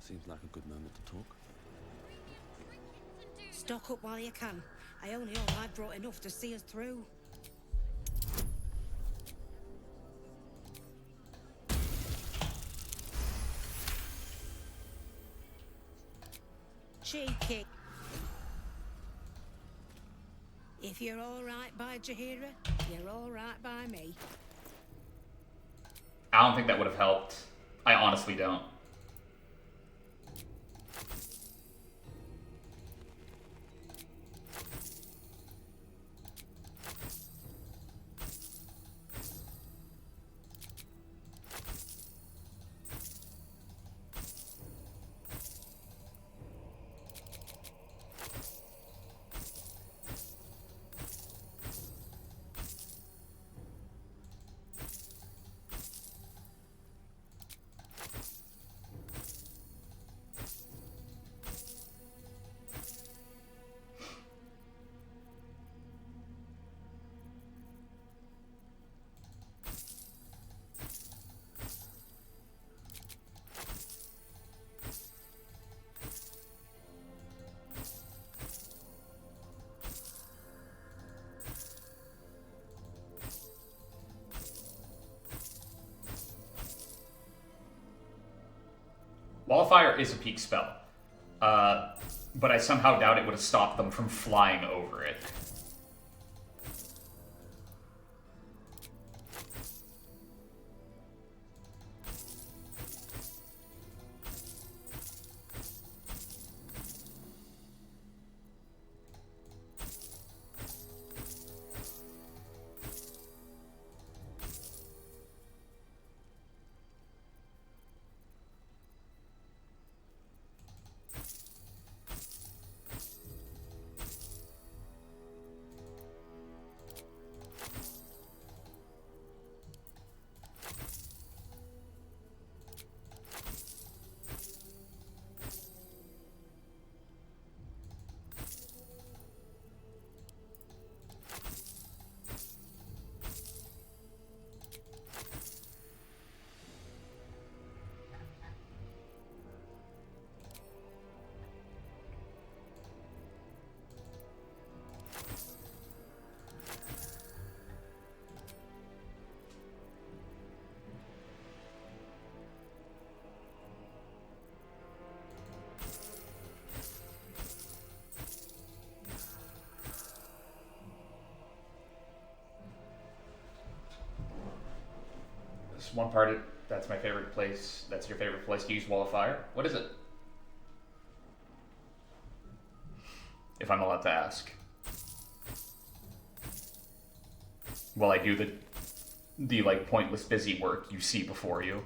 Seems like a good moment to talk. Stock up while you can. I only hope I've brought enough to see us through. Cheeky. If you're all right by Jaheira, you're all right by me. I don't think that would have helped. I honestly don't. Wildfire is a peak spell, but I somehow doubt it would have stopped them from flying over it. one part of that's my favorite place. That's your favorite place to use Wall of Fire. What is it? If I'm allowed to ask. While I do the like pointless busy work you see before you.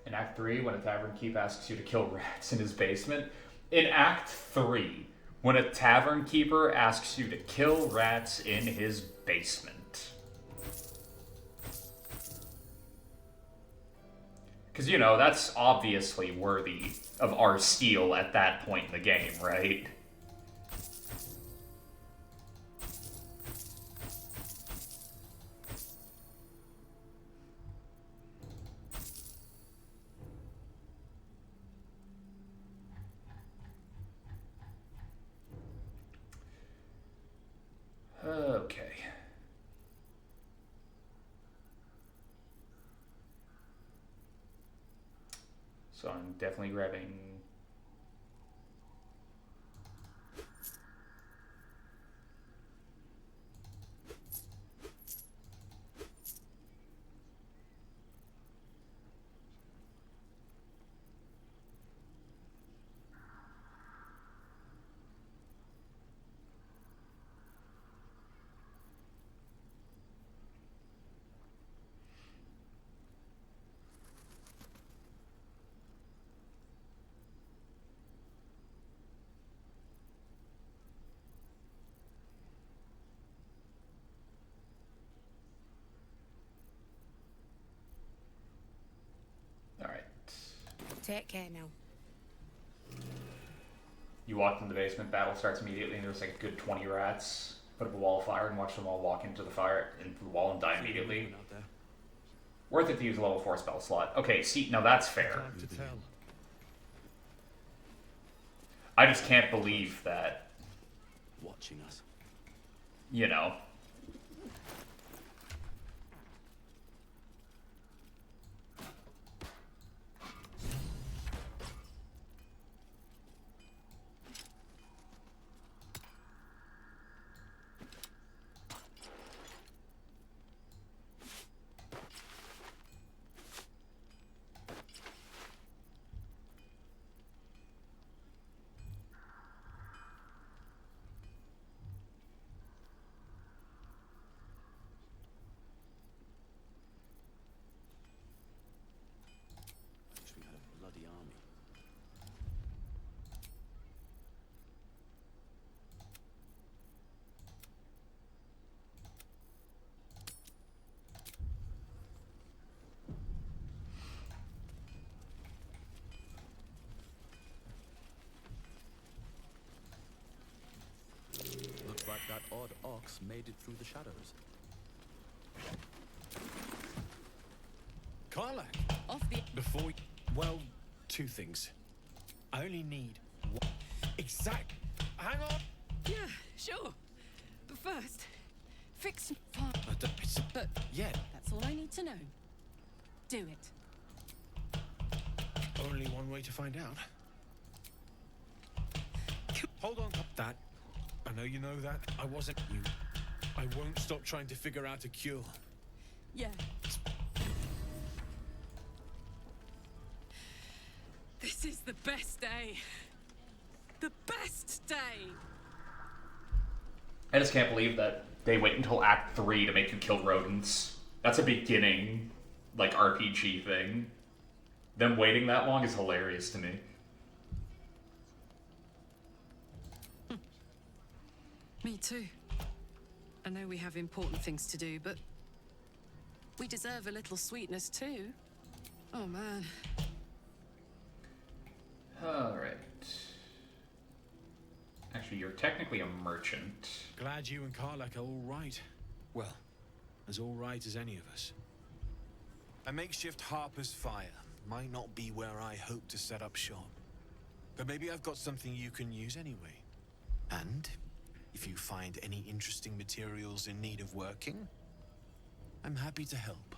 In Act 3, when a tavern keep asks you to kill rats in his basement. In Act 3, when a tavern keeper asks you to kill rats in his basement. Because, you know, that's obviously worthy of our steel at that point in the game, right? Okay. So I'm definitely grabbing... Alright. Take care now. You walk in the basement, battle starts immediately, and there's like a good 20 rats. Put up a wall of fire and watch them all walk into the fire, into the wall and die immediately. Worth it to use a level 4 spell slot. Okay, see, now that's fair. I just can't believe that. Watching us. You know. We had a bloody army. Looks like that odd ox made it through the shadows. Karlak! Off the... Before... Well, two things. I only need one... Exact... Hang on! Yeah, sure. But first, fix... But... Yeah. That's all I need to know. Do it. Only one way to find out. Hold on. That... I know you know that. I wasn't you. I won't stop trying to figure out a cure. Yeah. This is the best day. The best day. I just can't believe that they wait until Act 3 to make you kill rodents. That's a beginning, like, RPG thing. Them waiting that long is hilarious to me. Me too. I know we have important things to do, but we deserve a little sweetness too. Oh man. Alright. Actually, you're technically a merchant. Glad you and Karlak are all right. Well, as all right as any of us. A makeshift Harper's Fire might not be where I hope to set up shop. But maybe I've got something you can use anyway. And if you find any interesting materials in need of working, I'm happy to help.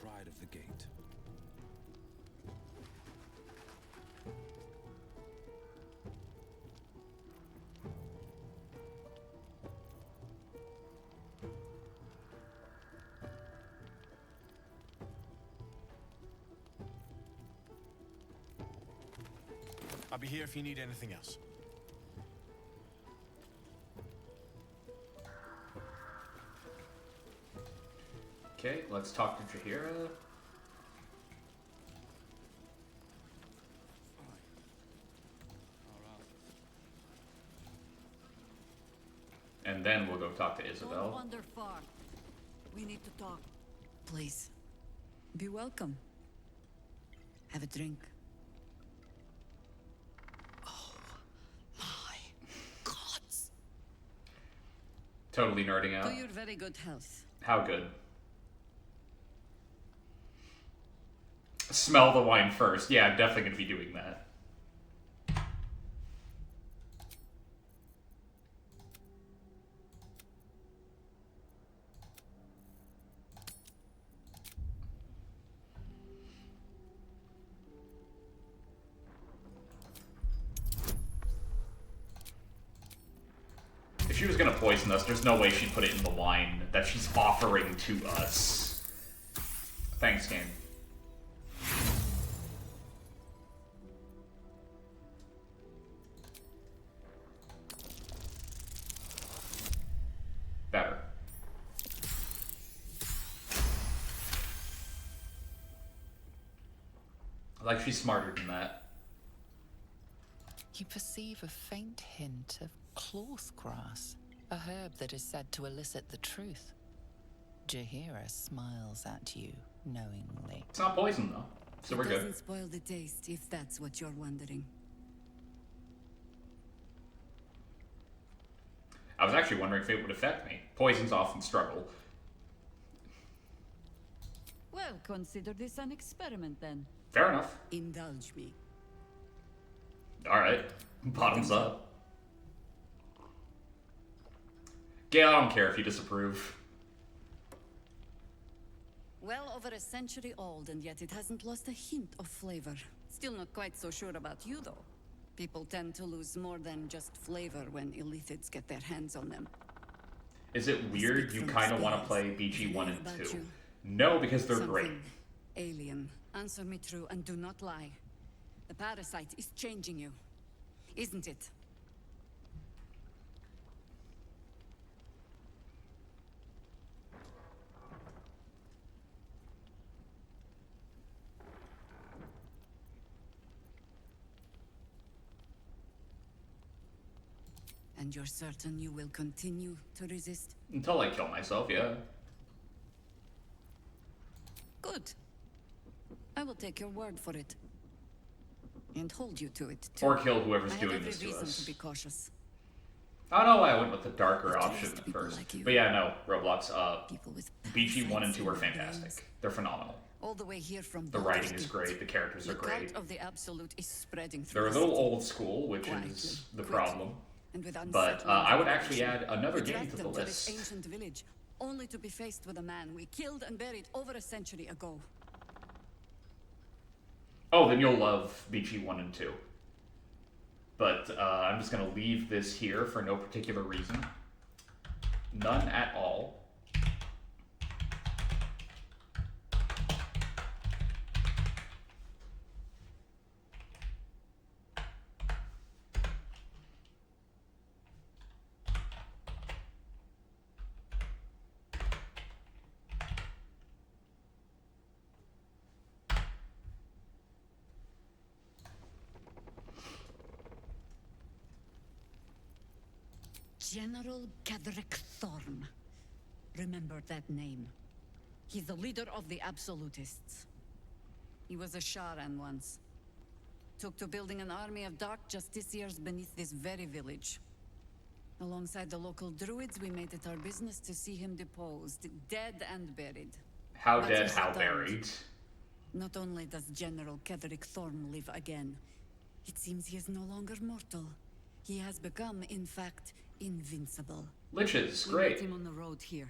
Pride of the gate. I'll be here if you need anything else. Okay, let's talk to Jaheira. And then we'll go talk to Don't Isabel. wander far. We need to talk. Please. Be welcome. Have a drink. Oh my gods. Totally nerding out. To your very good health. How good? Smell the wine first. Yeah, I'm definitely going to be doing that. If she was going to poison us, there's no way she'd put it in the wine that she's offering to us. Thanks, game. Better. Like she's smarter than that. You perceive a faint hint of cloth grass, a herb that is said to elicit the truth. Jaheira smiles at you knowingly. It's not poison though, so we're It good. doesn't spoil the taste, if that's what you're wondering. I was actually wondering if it would affect me. Poisons often struggle. Well, consider this an experiment then. Fair enough. Indulge me. Alright. Bottoms up. Gale, I don't care if you disapprove. Well over a century old, and yet it hasn't lost a hint of flavor. Still not quite so sure about you, though. People tend to lose more than just flavor when illithids get their hands on them. Is it weird you kind of want to play BG 1 and About 2? you. No, because they're great. Something alien. Answer me true and do not lie. The parasite is changing you, isn't it? And you're certain you will continue to resist? Until I kill myself, yeah. Good. I will take your word for it. And hold you to it, too. Or kill whoever's I have doing every this to reason us. to be cautious. I don't know why I went with the darker option at first. like you. But yeah, no, Roblox, with BG 1 and parasites 2 in are their fantastic. brains. They're phenomenal. All the way here from The Baldur's writing is Gate. great, the characters are The great. cult of the Absolute is spreading through They're a the little city. old school, which Quietly, is the quickly, problem. and with But unsettling I would actually add revelation. another We game dragged to the them to this list. ancient village, only to be faced with a man we killed and buried over a century ago. Oh, then you'll love BG 1 and 2. But I'm just going to leave this here for no particular reason. None at all. General Ketherick Thorn. Remember that name. He's the leader of the Absolutists. He was a Sharan once. Took to building an army of dark justiciars beneath this very village. Alongside the local druids, we made it our business to see him deposed, dead and buried. How But dead, he's how returned. buried. Not only does General Ketherick Thorn live again, it seems he is no longer mortal. He has become, in fact, invincible. Liches, We great. met him on the road here,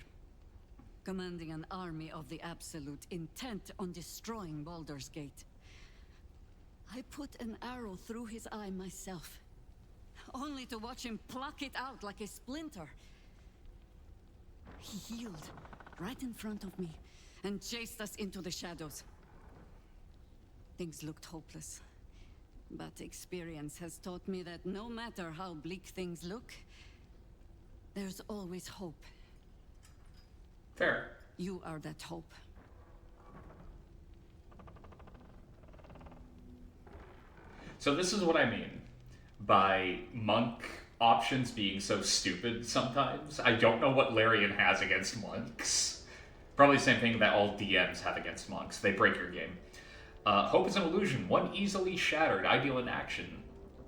commanding an army of the Absolute, intent on destroying Baldur's Gate. I put an arrow through his eye myself, only to watch him pluck it out like a splinter. He healed right in front of me and chased us into the shadows. Things looked hopeless, but experience has taught me that no matter how bleak things look, there's always hope. Fair. You are that hope. So this is what I mean by monk options being so stupid sometimes. I don't know what Larian has against monks. Probably the same thing that all DMs have against monks. They break your game. Hope is an illusion, one easily shattered, ideal in action.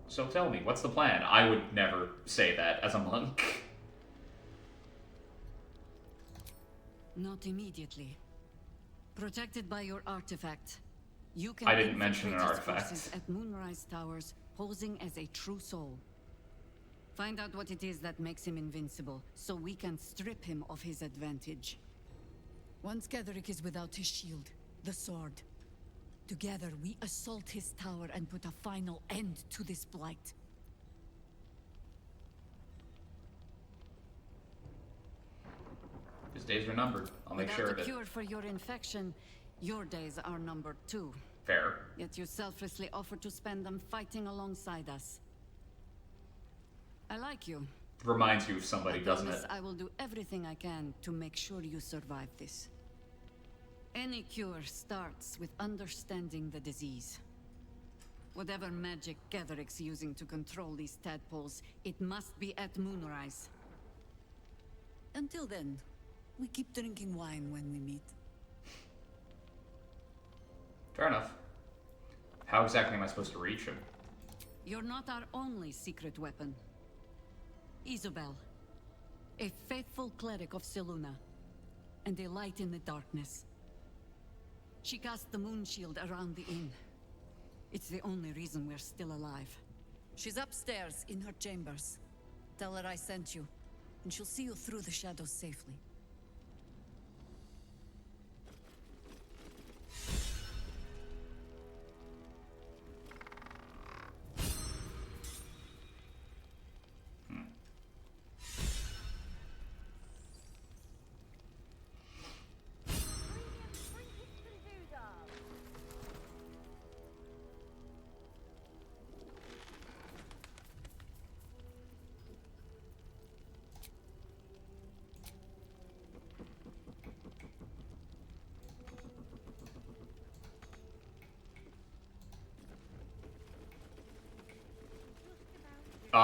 So tell me, what's the plan? I would never say that as a monk. Not immediately. Protected by your artifact, you can I didn't mention an infiltrate his artifact. forces at Moonrise Towers, posing as a true soul. Find out what it is that makes him invincible, so we can strip him of his advantage. Once Ketherick is without his shield, the sword. Together, we assault his tower and put a final end to this blight. His days are numbered. I'll make sure Without of a it. cure for your infection, your days are numbered too. Fair. Yet you selflessly offer to spend them fighting alongside us. I like you. Reminds you of somebody, doesn't Promise it? I will do everything I can to make sure you survive this. Any cure starts with understanding the disease. Whatever magic Ketherick's using to control these tadpoles, it must be at Moonrise. Until then, we keep drinking wine when we meet. Fair enough. How exactly am I supposed to reach him? You're not our only secret weapon. Isabel, a faithful cleric of Selûne, and a light in the darkness. She cast the moon shield around the inn. It's the only reason we're still alive. She's upstairs in her chambers. Tell her I sent you, and she'll see you through the shadows safely.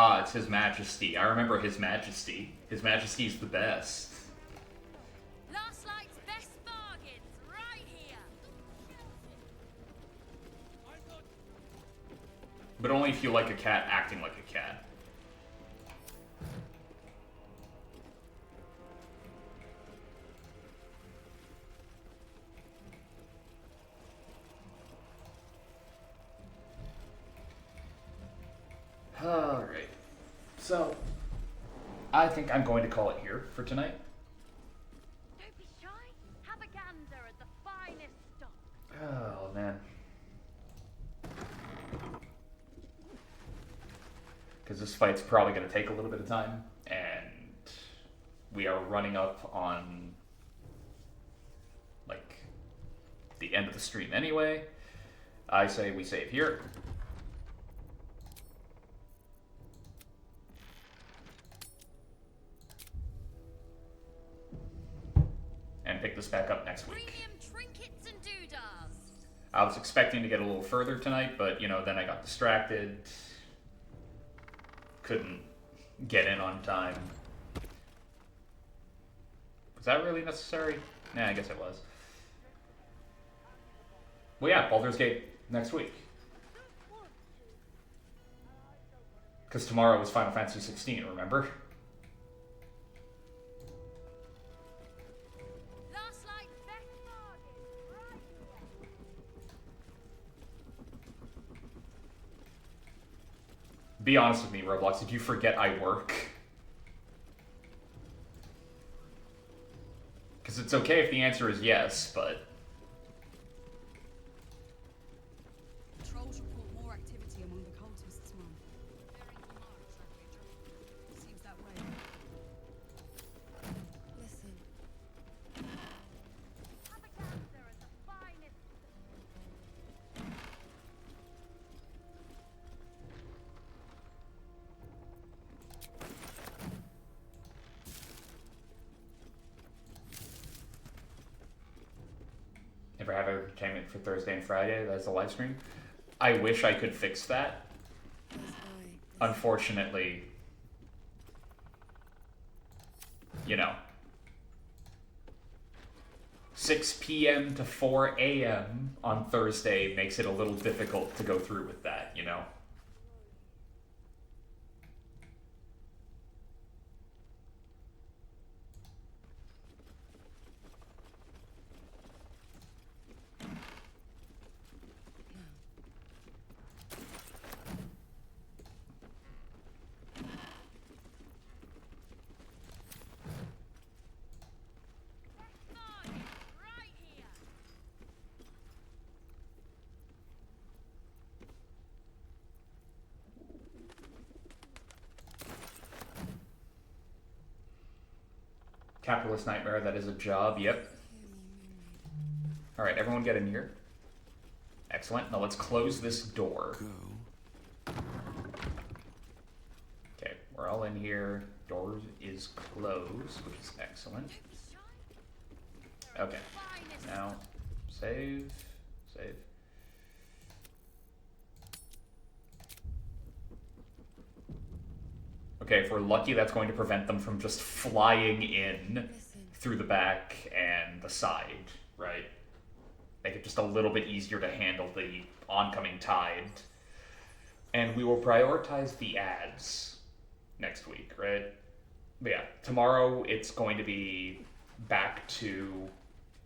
Ah, it's His Majesty. I remember His Majesty. His Majesty's the best. Last night's best bargains, right here. But only if you like a cat acting like a cat. Alright. So, I think I'm going to call it here for tonight. Don't be shy. Have a gander at the finest stock. Oh, man. Because this fight's probably going to take a little bit of time, and we are running up on, like, the end of the stream anyway. I say we save here. And pick this back up next week. Premium trinkets and doodads. I was expecting to get a little further tonight, but, you know, then I got distracted. Couldn't get in on time. Was that really necessary? Nah, I guess it was. Well, yeah, Baldur's Gate next week. Because tomorrow was Final Fantasy 16, remember? Last night's best bargains, right here. Be honest with me, Roblox, did you forget I work? Because it's okay if the answer is yes, but... Trolls report more activity among the cultists, Mum. Seems that way. Listen. Have a gander at the finest. Never have entertainment for Thursday and Friday. That's a live stream. I wish I could fix that. Unfortunately, you know, 6 p.m. to 4 a.m. on Thursday makes it a little difficult to go through with that, you know? Capitalist nightmare, that is a job, yep. Alright, everyone get in here. Excellent. Now let's close this door. Okay, we're all in here. Door is closed, which is excellent. Okay, now save, save. Okay, if we're lucky, that's going to prevent them from just flying in through the back and the side, right? Make it just a little bit easier to handle the oncoming tide. And we will prioritize the ads next week, right? But yeah, tomorrow it's going to be back to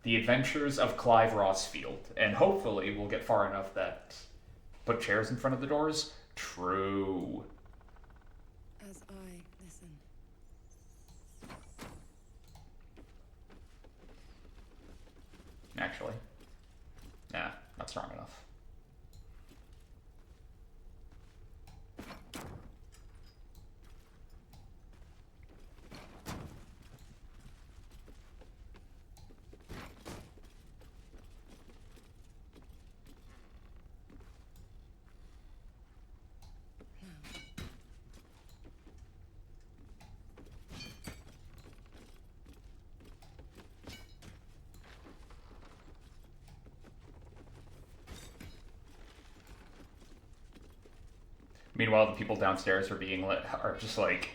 the adventures of Clive Rossfield. And hopefully we'll get far enough that put chairs in front of the doors. True. As I listen. Actually. Nah, not strong enough. Meanwhile, the people downstairs are just like,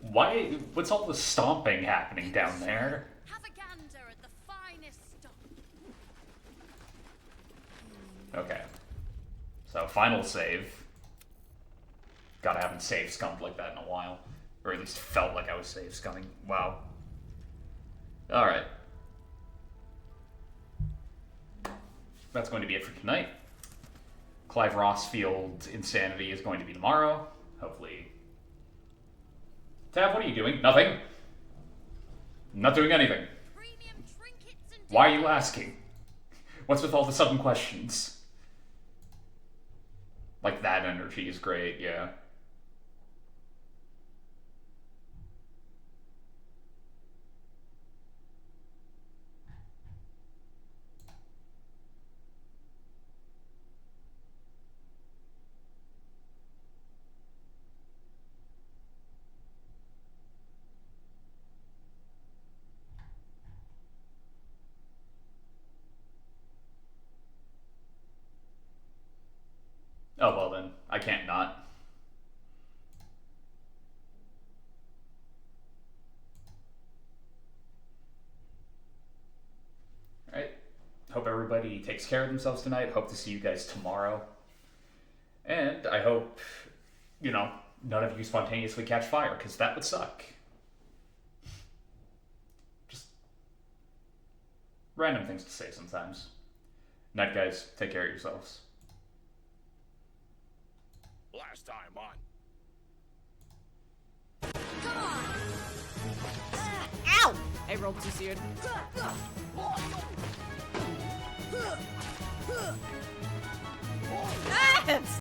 why? What's all the stomping happening down there? Have a gander at the finest stock. Okay. So, final save. God, I haven't save scummed like that in a while. Or at least felt like I was save scumming. Wow. Alright. That's going to be it for tonight. Clive Rossfield Insanity is going to be tomorrow. Hopefully. Tab, what are you doing? Nothing. Not doing anything. Why are you asking? What's with all the sudden questions? Like, that energy is great, yeah. Oh, well then. I can't not. Alright. Hope everybody takes care of themselves tonight. Hope to see you guys tomorrow. And I hope, you know, none of you spontaneously catch fire, because that would suck. Just random things to say sometimes. Night, guys. Take care of yourselves. Last time on. Ow! I rolled too soon. Ah!